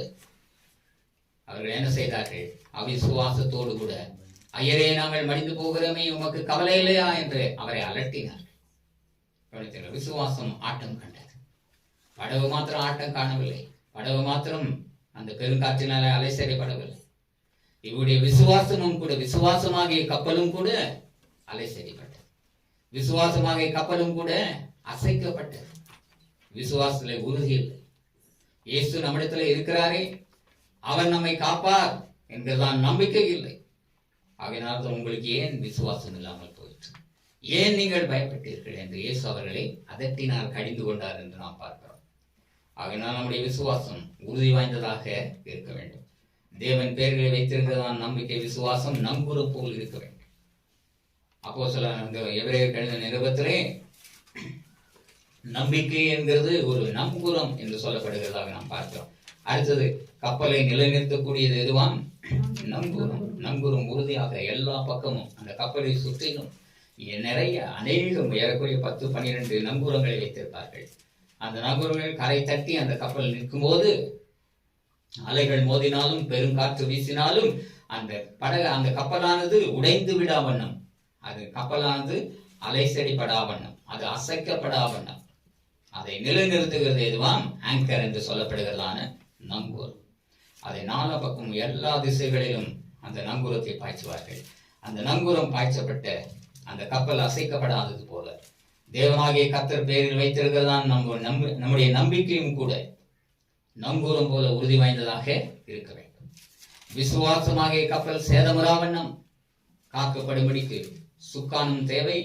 அவர்கள் என்ன செய்தார்கள்? அவிசுவாசத்தோடு கூட, ஐயரே நாங்கள் மடிந்து போகிறோமே, உமக்கு கவலை இல்லையா என்று அவரை அலட்டினார்கள். விசுவாசம் ஆட்டம் கண்டது. படகு மாத்திரம் ஆட்டம் காணவில்லை. படகு மாத்திரம் அந்த பெருங்காற்றினால அலை செடிப்படவில்லை. இவருடைய விசுவாசமும் கூட, விசுவாசமாகிய கப்பலும் கூட அலை செடிப்பட்டது. விசுவாசமாகிய கப்பலும் கூட அசைக்கப்பட்டது. விசுவாசத்திலே உறுதி இல்லை. இயேசு நம்மிடத்தில் இருக்கிறாரே, அவர் நம்மை காப்பார் என்கிறதான் நம்பிக்கை இல்லை. ஆகையினால் உங்களுக்கு ஏன் விசுவாசம் இல்லாமல் போயிற்று? ஏன் நீங்கள் பயப்பட்டீர்கள் என்று இயேசு அவர்களை அதட்டினால் கடிந்து கொண்டார் என்று நாம் பார்க்கிறோம். ஆகையினால் நம்முடைய விசுவாசம் உறுதி வாய்ந்ததாக இருக்க வேண்டும். தேவன் பெயர்களை வைத்திருக்கிறதான் நம்பிக்கை, விசுவாசம் நங்கூரம் போல் இருக்க வேண்டும். அப்போஸ்தலர் எபிரேயர் எழுதின நிருபத்திலே நம்பிக்கை என்கிறது ஒரு நங்கூரம் என்று சொல்லப்படுகிறதாக நாம் பார்க்கிறோம். அடுத்தது, கப்பலை நிலைநிறுத்தக்கூடியது எதுவாம்? நங்கூரம். நங்கூரம் உறுதியாக எல்லா பக்கமும் அந்த கப்பலை சுற்றிலும் நிறைய அநேகம் ஏறக்குறைய 10-12 நங்கூரங்களை வைத்திருப்பார்கள். அந்த நங்கூரங்கள் கரை தட்டி அந்த கப்பல் நிற்கும் போது, அலைகள் மோதினாலும் பெருங்காற்று வீசினாலும் அந்த கப்பலானது உடைந்து விடாவண்ணம், அது கப்பலானது அலை செடிப்படாவண்ணம், அது அசைக்கப்படாவண்ணம் அதை நிலைநிறுத்துகிறது எதுவாம்? ஆங்கர் என்று சொல்லப்படுகிறதான நங்கூரம். அதை நாலா பக்கம் எல்லா திசைகளிலும் அந்த நங்கூரத்தை பாய்ச்சுவார்கள். அந்த நங்கூரம் பாய்ச்சப்பட்ட அந்த கப்பல் அசைக்கப்படாதது போல தேவனாகிய கர்த்தர் பேரில் வைத்திருக்கிறதான் நம்முடைய நம்பிக்கையும் கூட நங்கூரம் போல உறுதி வாய்ந்ததாக இருக்க வேண்டும். விசுவாசமாகிய கப்பல் சேதமுறாவண்ணம் காக்கப்படும்படிக்கு சுக்கானும் தேவை,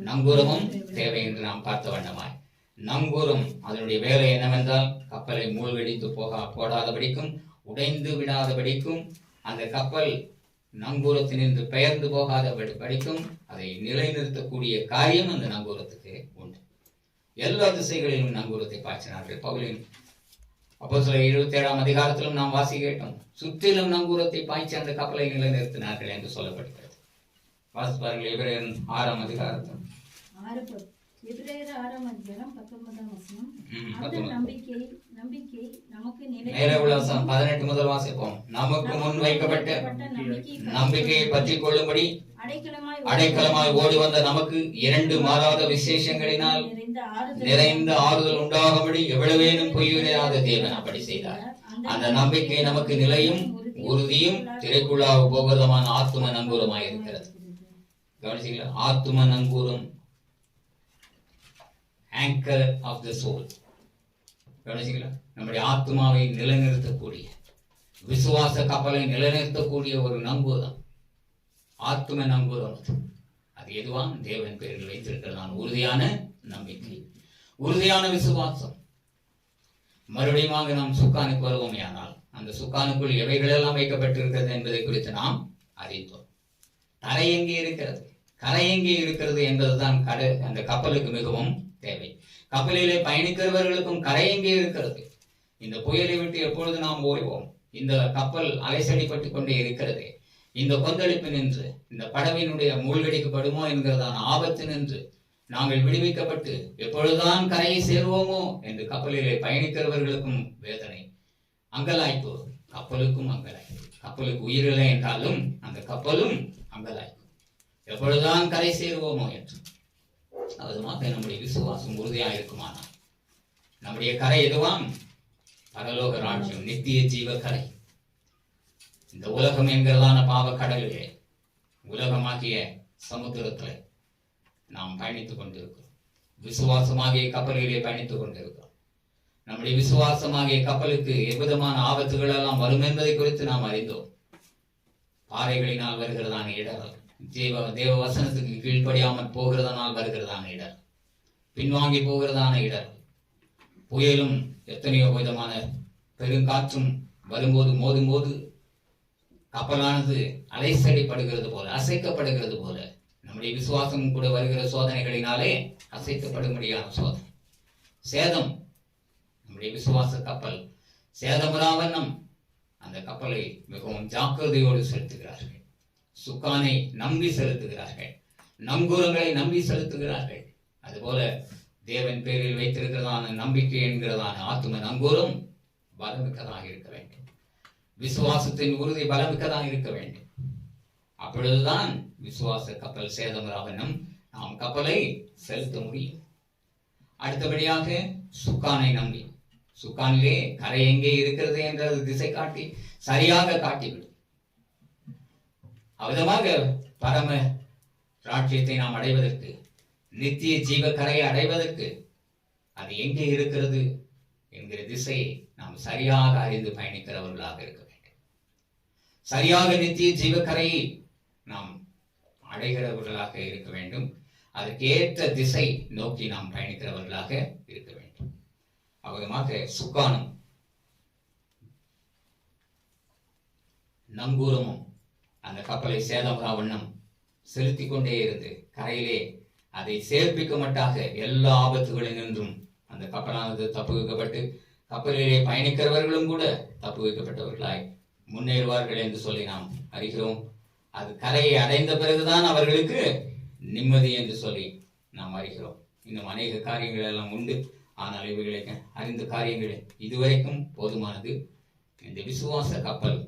நங்கூரமும் தேவை என்று நாம் பார்த்த வண்ணமாய், நங்கூரம் அதனுடைய வேலை என்னவென்றால் கப்பலை மூழ்கடித்து போடாதபடிக்கும் உடைந்து விடாதபடிக்கும் அந்த கப்பல் நங்கூரத்தினின்று பெயர்ந்து போகாதபடிக்கும் அதை நிலைநிறுத்தக்கூடிய காரியம் அந்த நங்கூரத்துக்கு உண்டு. எல்லா திசைகளிலும் நங்கூரத்தை பாய்ச்சினார்கள். பவுலின் அப்போஸ்தலர் 27ஆம் அதிகாரத்திலும் நாம் வாசி கேட்டோம். சுற்றிலும் நங்கூரத்தை பாய்ச்சி அந்த கப்பலை நிலைநிறுத்தினார்கள் என்று சொல்லப்படுகிறது. வாசிப்பார்கள் எபிரேயர் 6ஆம் அதிகாரத்தில். எபிரேயர் 6ஆம் அதிகாரம் 19ஆம் வசனம். அந்த நம்பிக்கை நமக்கு மேலே உள்ள வசனம் 18 முதல் வாசிப்போம். நமக்கு முன் வைக்கப்பட்ட நம்பிக்கையை பற்றிக் கொள்ளும்படி அடைக்கலமாய் ஓடி வந்த நமக்கு 2 மாறாத விசேஷங்களினால் நிறைந்த ஆறுதல் உண்டாகும்படி எவ்வளவேனும் பொய்யுரையாத தேவன் அப்படி செய்தார். அந்த நம்பிக்கை நமக்கு நிலையும் உறுதியும் திரைக்குள்ளாக போகிறதமான ஆத்தும நங்கூரமாய் இருக்கிறது. கவனிச்சீங்களா? ஆத்தும நங்கூரம், anchor of the soul. கவனிச்சீங்களா? நம்முடைய ஆத்மாவை நிலைநிறுத்தக்கூடிய, விசுவாச கப்பலை நிலைநிறுத்தக்கூடிய ஒரு நங்கூரம், ஆத்தும நங்கூரம். அது எதுவான்? தேவன் பேரில் வைத்திருக்கிறதான் உறுதியான நம்பிக்கை, உறுதியான விசுவாசம். மறுபடியும் நாம் சுக்கானுக்கு வருவோமே, ஆனால் அந்த சுக்கானுக்குள் எவைகளெல்லாம் வைக்கப்பட்டிருக்கிறது என்பதை குறித்து நாம் அறிந்தோம். தரை எங்கே இருக்கிறது, கரை எங்கே இருக்கிறது என்பதுதான் அந்த கப்பலுக்கு மிகவும் தேவை. கப்பலிலே பயணிக்கிறவர்களுக்கும் கரை எங்கே இருக்கிறது. இந்த புயலை விட்டு எப்பொழுது நாம் ஓய்வோம்? இந்த கப்பல் அலைசடிப்பட்டுக் கொண்டே இருக்கிறது. இந்த கொந்தளிப்பு நின்று இந்த படவினுடைய மூழ்கடிக்கப்படுமோ என்கிறதான ஆபத்து நின்று நாங்கள் விடுவிக்கப்பட்டு எப்பொழுதுதான் கரையை சேருவோமோ என்று கப்பலிலே பயணிக்கிறவர்களுக்கும் வேதனை, அங்கலாய்ப்பு. கப்பலுக்கும் அங்கலாய்ப்பு. கப்பலுக்கு உயிரில்லை என்றாலும் அந்த கப்பலும் அங்கலாய்ப்பு. எப்பொழுதுதான் கரை சேருவோமோ என்று. அதுமாக நம்முடைய விசுவாசம் உறுதியாக இருக்குமானால் நம்முடைய கரை எதுவாம்? பரலோக ராஜ்யம், நித்திய ஜீவ கரை. இந்த உலகம் என்கிறதான பாவ கடலிலே, உலகமாகிய சமுத்திரத்திலே நாம் பயணித்துக் கொண்டிருக்கிறோம். விசுவாசமாகிய கப்பலிலே பயணித்துக் கொண்டிருக்கிறோம். நம்முடைய விசுவாசமாகிய கப்பலுக்கு எவ்விதமான ஆபத்துகள் எல்லாம் வரும் என்பதை குறித்து நாம் அறிந்தோம். பாறைகளினால் வருகிறதான இடர்கள், தேவ வசனத்துக்கு கீழ்ப்படியாமல் போகிறதனால் வருகிறதான இடர், பின்வாங்கி போகிறதான இடர், புயலும் எத்தனையோ விதமான பெருங்காற்றும் வரும்போது மோதும்போது கப்பலானது அலைசடிப்படுகிறது போல, அசைக்கப்படுகிறது போல, நம்முடைய விசுவாசம் கூட வருகிற சோதனைகளினாலே அசைக்கப்படும்படியான சோதனை, சேதம். நம்முடைய விசுவாச கப்பல் சேதமுறாவண்ணம் அந்த கப்பலை மிகவும் ஜாக்கிரதையோடு செலுத்துகிறார்கள். சுக்கானை நம்பி செலுத்துகிறார்கள், நங்கூரங்களை நம்பி செலுத்துகிறார்கள். அதுபோல தேவன் பேரில் வைத்திருக்கிறதான நம்பிக்கை என்கிறதான ஆத்தும நங்கூரம் பலமிக்கதாக இருக்க வேண்டும். விசுவாசத்தின் உறுதி பலமிக்கதாக இருக்க வேண்டும். அப்பொழுதுதான் விசுவாச கப்பல் சேதமுறாவண்ணம் நாம் கப்பலை செலுத்த முடியும். அடுத்தபடியாக சுக்கானை நம்பி, சுக்கானிலே கரை எங்கே இருக்கிறது என்றது திசை காட்டி சரியாக காட்டிவிடும். அவ்விதமாக பரம ராஜ்யத்தை நாம் அடைவதற்கு, நித்திய ஜீவ கரையை அடைவதற்கு அது எங்கே இருக்கிறது என்கிற திசையை நாம் சரியாக அறிந்து பயணிக்கிறவர்களாக இருக்க வேண்டும். சரியாக நித்திய ஜீவ கரையை நாம் அடைகிறவர்களாக இருக்க வேண்டும். அதற்கேற்ற திசை நோக்கி நாம் பயணிக்கிறவர்களாக இருக்க வேண்டும். அவ்விதமாக சுக்கானும் நங்கூரமும் அந்த கப்பலை சேதமுறா வண்ணம் செலுத்தி கொண்டே இருந்து கரையிலே அதை சேர்ப்பிக்க மட்டாக எல்லா ஆபத்துகளினின்றும் அந்த கப்பலானது தப்பு வைக்கப்பட்டு கப்பலிலே பயணிக்கிறவர்களும் கூட தப்பு வைக்கப்பட்டவர்களாய் முன்னேறுவார்கள் என்று சொல்லி நாம் அறிகிறோம். அது கரையை அடைந்த பிறகுதான் அவர்களுக்கு நிம்மதி என்று சொல்லி நாம் அறிகிறோம். இன்னும் அநேக காரியங்கள் எல்லாம் உண்டு. ஆனால் இவைகளை அறிந்த காரியங்கள் இதுவரைக்கும் போதுமானது. இந்த விசுவாச கப்பல்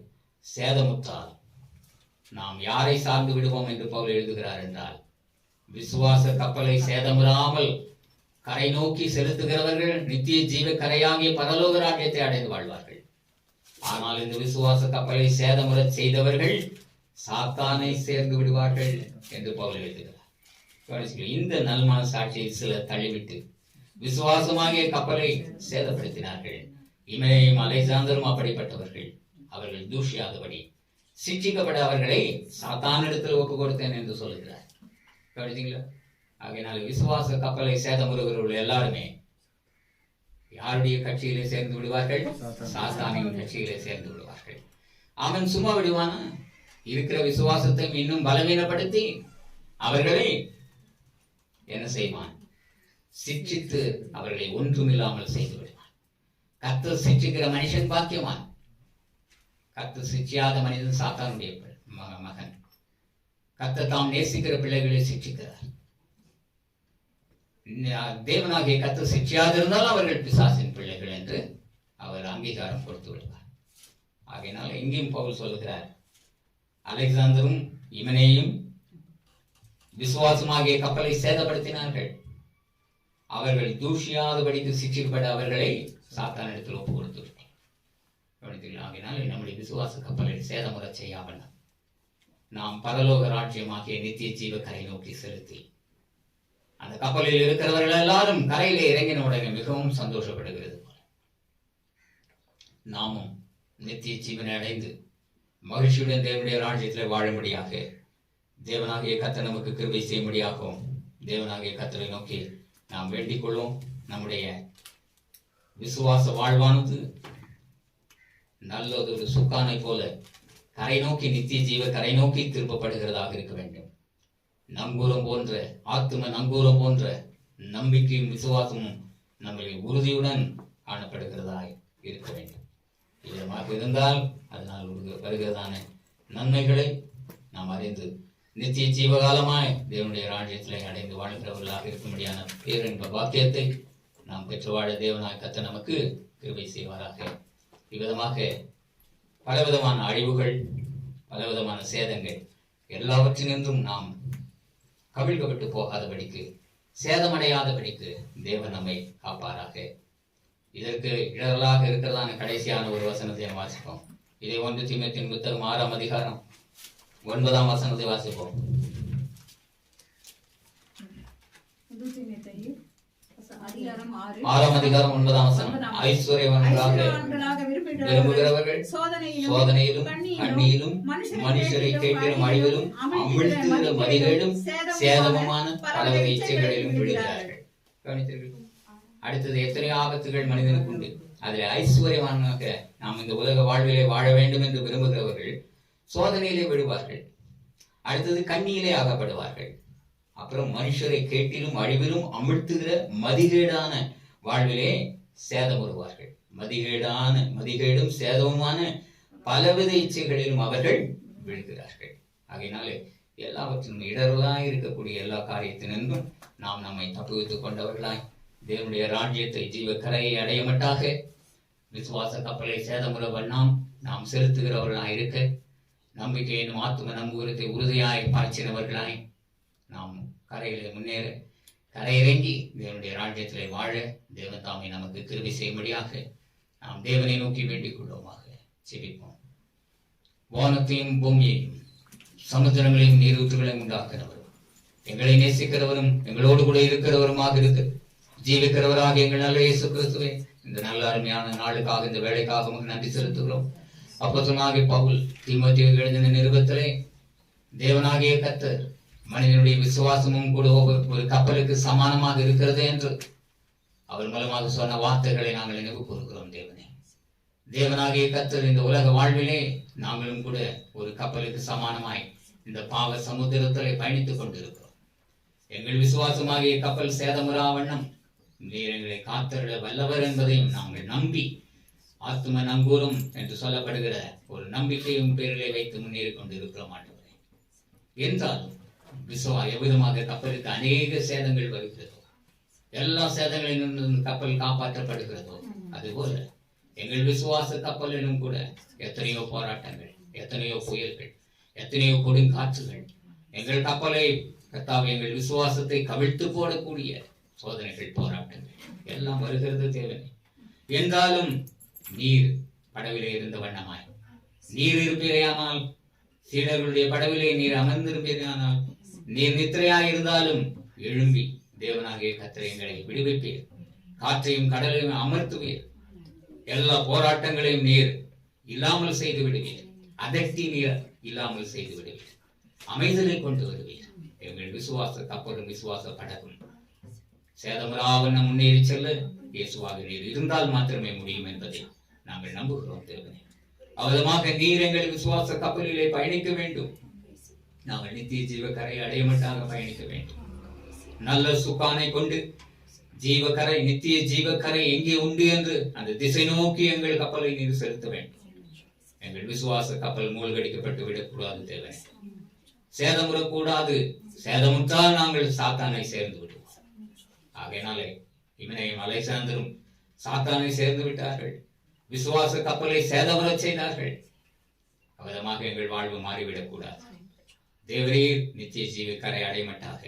சேதமுற்றால் நாம் யாரை சார்ந்து விடுவோம் என்று பவுல் எழுதுகிறார் என்றால், விசுவாச கப்பலை சேதமுறாமல் கரை நோக்கி செலுத்துகிறவர்கள் நித்திய ஜீவ கரையாகிய பரலோக ராஜ்யத்தை அடைந்து வாழ்வார்கள். ஆனால் இந்த விசுவாச கப்பலை சேதமுறச் செய்தவர்கள் சாத்தானை சேர்ந்து விடுவார்கள் என்று பவுல் எழுதுகிறார். இந்த நல்மான சாட்சியை சிலர் தள்ளிவிட்டு விசுவாசமாகிய கப்பலை சேதப்படுத்தினார்கள். இமேயும் அலெக்சாந்தரும் அப்படிப்பட்டவர்கள். அவர்கள் தூஷியாதபடி சிட்சிக்கப்பட அவர்களை சாத்தானிடத்தில் ஒப்பு கொடுத்தேன் என்று சொல்லுகிறார். கவனித்தீங்களா? ஆகையினால விசுவாச கப்பலை சேதமுறுகிறவர்கள் எல்லாருமே யாருடைய கட்சியிலே சேர்ந்து விடுவார்கள்? சாத்தானின் கட்சியிலே சேர்ந்து விடுவார்கள். அவன் சும்மா விடுவானா? இருக்கிற விசுவாசத்தை இன்னும் பலவீனப்படுத்தி அவர்களை என்ன செய்வான்? சிட்சித்து அவர்களை ஒன்றுமில்லாமல் செய்து விடுவான். கர்த்தர் சிட்சிக்கிற மனுஷன் பாக்கியவான். கர்த்தர் சிட்சியாத மனிதன் சாத்தானுடைய மகன். கர்த்தர் தாம் நேசிக்கிற பிள்ளைகளை சிட்சிக்கிறார். தேவனாகிய கர்த்தர் சிட்சியாது இருந்தால் அவர்கள் பிசாசின் பிள்ளைகள் என்று அவர் அங்கீகாரம் கொடுத்து விடுவார். ஆகையினால எங்கேயும் பவுல் சொல்லுகிறார், அலெக்சாந்தரும் இமனேயும் விசுவாசமாகிய கப்பலை சேதப்படுத்தினார்கள். அவர்கள் தூஷியாதபடிக்கு சிட்சிக்கப்பட அவர்களை சாத்தானிடத்தில் ஒப்பு கொடுத்து விட்டார். ஆகையினால நம்முடைய விசுவாச கப்பலை சேதமுறை செய்யாமல் நாம் பரலோக ராஜ்யமாகிய நித்திய ஜீவ கரை நோக்கி செலுத்தி அந்த கப்பலில் இருக்கிறவர்கள் எல்லாரும் கரையிலே இறங்கின உடனே மிகவும் சந்தோஷப்படுகிறது போல நாமும் நித்திய ஜீவனை அடைந்து மகிழ்ச்சியுடன் தேவனுடைய ராஜ்யத்தில் வாழும்படியாக தேவனாகிய கர்த்தர் நமக்கு கிருபை செய்யும்படியாகவும் தேவனாகிய கர்த்தரை நோக்கி நாம் வேண்டிக் கொள்வோம். நம்முடைய விசுவாச வாழ்வானது நல்லதொரு சுக்கானை போல கரை நோக்கி நித்திய ஜீவ கரை நோக்கி திருப்பப்படுகிறதாக இருக்க வேண்டும். நங்கூரம் போன்ற ஆத்தும நங்கூரம் போன்ற நம்பிக்கையும் விசுவாசமும் நம்மளை உறுதியுடன் காணப்படுகிறதாய் இருக்க வேண்டும். இதமாக இருந்தால் அதனால் வருகிறதான நன்மைகளை நாம் அறிந்து நித்திய ஜீவகாலமாய் தேவனுடைய ராஜ்யத்திலே அடைந்து வாழ்கிறவர்களாக இருக்கும்படியான பேரின்ப பாக்கியத்தை நாம் பெற்று வாழ தேவனாய் கர்த்தர் நமக்கு கிருபை செய்வாராக. இவ்விதமாக பலவிதமான அழிவுகள், பலவிதமான சேதங்கள் எல்லாவற்றினின்றும் நாம் கவிழ்க்கப்பட்டு போகாதபடிக்கு, சேதமடையாதபடிக்கு தேவன் நம்மை காப்பாராக. இதற்கு இடர்களாக இருக்கிறதான கடைசியான ஒரு வசனத்தை வாசிப்போம். இதை 1 தீமோத்தேயுவின் புத்தகம் 6ஆம் அதிகாரம் 9ஆம் வசனத்தை வாசிப்போம். 6ஆம் அதிகாரம் 9ஆம் வசனம். ஐஸ்வர்யவான்களாக விரும்புகிறவர்கள் சோதனையிலும் கண்ணியிலும் மனுஷரை கேட்கிற அழிவிலும் அமிழ்த்துகிற மதிகளிலும் சேதமுமான பலவகை இச்சைகளிலும் விடுகிறார்கள். கவனித்தீர்கள்? அடுத்தது எத்தனையோ ஆபத்துகள் மனிதனுக்கு உண்டு. அதில் ஐஸ்வர்யவானாக நாம் இந்த உலக வாழ்விலே வாழ வேண்டும் என்று விரும்புகிறவர்கள் சோதனையிலே விடுவார்கள். அடுத்தது கண்ணியிலே ஆகப்படுவார்கள். அப்புறம் மனுஷரை கேட்டிலும் அழிவிலும் அமிழ்த்துகிற மதிகேடான வாழ்விலே சேதம் வருவார்கள். மதிகேடும் சேதமுமான பலவித இச்சைகளிலும் அவர்கள் விழுகிறார்கள். ஆகையினாலே எல்லாவற்றிலும் இடர்களாய் இருக்கக்கூடிய எல்லா காரியத்தினின்றும் நாம் நம்மை தப்புவித்துக் கொண்டவர்களாய் தேவனுடைய ராஜ்யத்தை ஜீவ கரையை அடையமட்டாக விசுவாச கப்பலை சேதமுற வண்ணாம் நாம் செலுத்துகிறவர்களாய் இருக்க, நம்பிக்கை என்னும் ஆத்தும நம்புகிறதை உறுதியாய் பாய்ச்சினவர்களாய் நாம் கரையிலே முன்னேற, கரையிறங்கி தேவனுடைய ராஜ்யத்திலே வாழ தேவன் தாமே நமக்கு கிருபை செய்யும்படியாக நாம் தேவனை நோக்கி வேண்டிக் கொள்வோமாக. செபிப்போம். வானத்தையும் பூமியையும் சமுத்திரங்களையும் நீரூற்றுகளையும் உண்டாக்குறவரும், எங்களை நேசிக்கிறவரும் எங்களோடு கூட இருக்கிறவருமாக இருக்க ஜீவிக்கிறவராக எங்கள் நல்ல இயேசு கிறிஸ்துவே, இந்த நல்ல அருமையான நாளுக்காக, இந்த வேலைக்காக நன்றி செலுத்துகிறோம். அப்போஸ்தலனாகிய பவுல் தீமோத்தேயுவுக்கு எழுதின நிருபத்திலே தேவனாகிய கர்த்தர் மனிதனுடைய விசுவாசமும் கூட ஒரு கப்பலுக்கு சமானமாக இருக்கிறது என்று அவர் மூலமாக சொன்ன வார்த்தைகளை நாங்கள் நினைவு கூறுகிறோம். தேவனாகிய கர்த்தர் இந்த உலக வாழ்விலே நாங்களும் கூட ஒரு கப்பலுக்கு சமானமாய் இந்த பாவ சமுத்திரத்திலே பயணித்துக் கொண்டிருக்கிறோம். எங்கள் விசுவாசமாகிய கப்பல் சேதமுறா வண்ணம் நீர் எங்களை காத்தருள வல்லவர் என்பதையும் நாங்கள் நம்பி ஆத்தும நங்கூரம் என்று சொல்லப்படுகிற ஒரு நம்பிக்கையும் பேரிலே வைத்து முன்னேறி கொண்டிருக்கிறோம். ஆண்டவரே, என்றாலும் எவ்விதமாக கப்பலுக்கு அநேக சேதங்கள் வருகிறதோ, எல்லா சேதங்களிலும் கப்பல் காப்பாற்றப்படுகிறதோ, அதுபோல எங்கள் விசுவாச கப்பலிலும் கூட எத்தனையோ போராட்டங்கள், எத்தனையோ புயல்கள், எத்தனையோ கொடுங்காற்றுகள் எங்கள் கப்பலை கர்த்தாவே எங்கள் விசுவாசத்தை கவிழ்த்து போடக்கூடிய சோதனைகள், போராட்டங்கள் எல்லாம் வருகிறது தேவனே. என்றாலும் நீர் படவிலே இருந்த வண்ணமாய் நீர் இருப்பீரையானால், சீடர்களுடைய படவிலே நீர் அமர்ந்திருப்பீரையானால் நீர் நித்திரையாயிருந்தாலும் எழும்பி தேவனாகிய கர்த்தர் எங்களை விடுவிப்பீர். காற்றையும் கடலையும் அமர்த்துவீர். எல்லா போராட்டங்களையும் நீர் இல்லாமல் செய்து விடுவீர். அதட்டி நீர் இல்லாமல் செய்து விடுவீர். அமைதலை கொண்டு வருவீர். எங்கள் விசுவாச கப்பலும் விசுவாச படகும் சேதமுறாவண்ண முன்னேறி செல்ல இயேசுவாக நீர் இருந்தால் மாத்திரமே முடியும் என்பதை நாங்கள் நம்புகிறோம். தேவனே, அவதமாக நீர் எங்கள் விசுவாச கப்பலிலே பயணிக்க வேண்டும். நாங்கள் நித்திய ஜீவ கரை அடையமட்டாக பயணிக்க வேண்டும். நல்ல சுக்கானை கொண்டு ஜீவக்கரை, நித்திய ஜீவக்கரை எங்கே உண்டு என்று அந்த திசை நோக்கி எங்கள் கப்பலை நீர் செலுத்த வேண்டும். எங்கள் விசுவாச கப்பல் மூழ்கடிக்கப்பட்டு விடக்கூடாது. தேவனே, சேதமுறக்கூடாது. சேதமுற்றால் நாங்கள் சாத்தானை சேர்ந்து விடுவோம். ஆகையினாலே இவனையும் அலைசாந்தரும் சாத்தானை சேர்ந்து விட்டார்கள். விசுவாச கப்பலை சேதமுறச் செய்தார்கள். அவதமாக எங்கள் வாழ்வு மாறிவிடக்கூடாது. தேவரீர் நித்திய ஜீவக்கரை அடைமட்டாக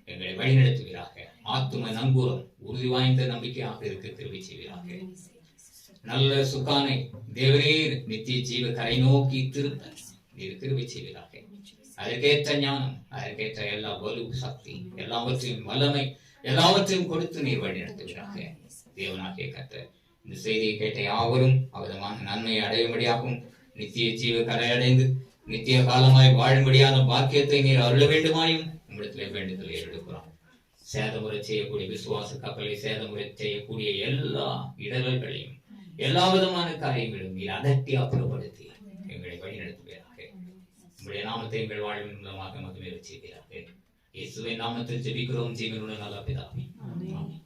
எங்களை வழிநடத்துவீராக. ஆத்தும நங்கூரம் உறுதி வாய்ந்த நம்பிக்கையாக இருக்க கிருபை செய்வீராக. நல்ல சுக்கானை தேவரீர் நித்திய ஜீவ கரை நோக்கி திருப்ப நீர் கிருபை செய்வீராக. அதற்கேற்ற ஞானம், அதற்கேற்ற எல்லா வலு, சக்தி, எல்லாவற்றையும் வல்லமை எல்லாவற்றையும் கொடுத்து நீர் வழி நடத்துவீராக. தேவனாகிய கர்த்தர் இந்த செய்தியை கேட்ட யாவரும் அவதமான நன்மையை அடையும்படியாகவும் நித்திய ஜீவ கரை அடைந்து நித்திய காலமாய் வாழும்படியான பாக்கியத்தை நீர் அருள வேண்டுமாயும் உங்களிடத்திலே வேண்டுதலை எடுக்கிறோம். சேதமுறை செய்யக்கூடிய விசுவாச கப்பலை சேதமுறை செய்யக்கூடிய எல்லா இடர்களையும் எல்லா விதமான காரியங்களும் நீர் அதட்டி அப்புறப்படுத்தி எங்களை வழி நடத்துவீராக. உங்களுடைய நாமத்தை எங்கள் வாழ்வின் மூலமாக மகிமை செய்வீராக. இயேசுவின் நாமத்தில் ஜெபிக்கிறோம் ஜீவனுடன் நல்ல பிதாவே. ஆமென்.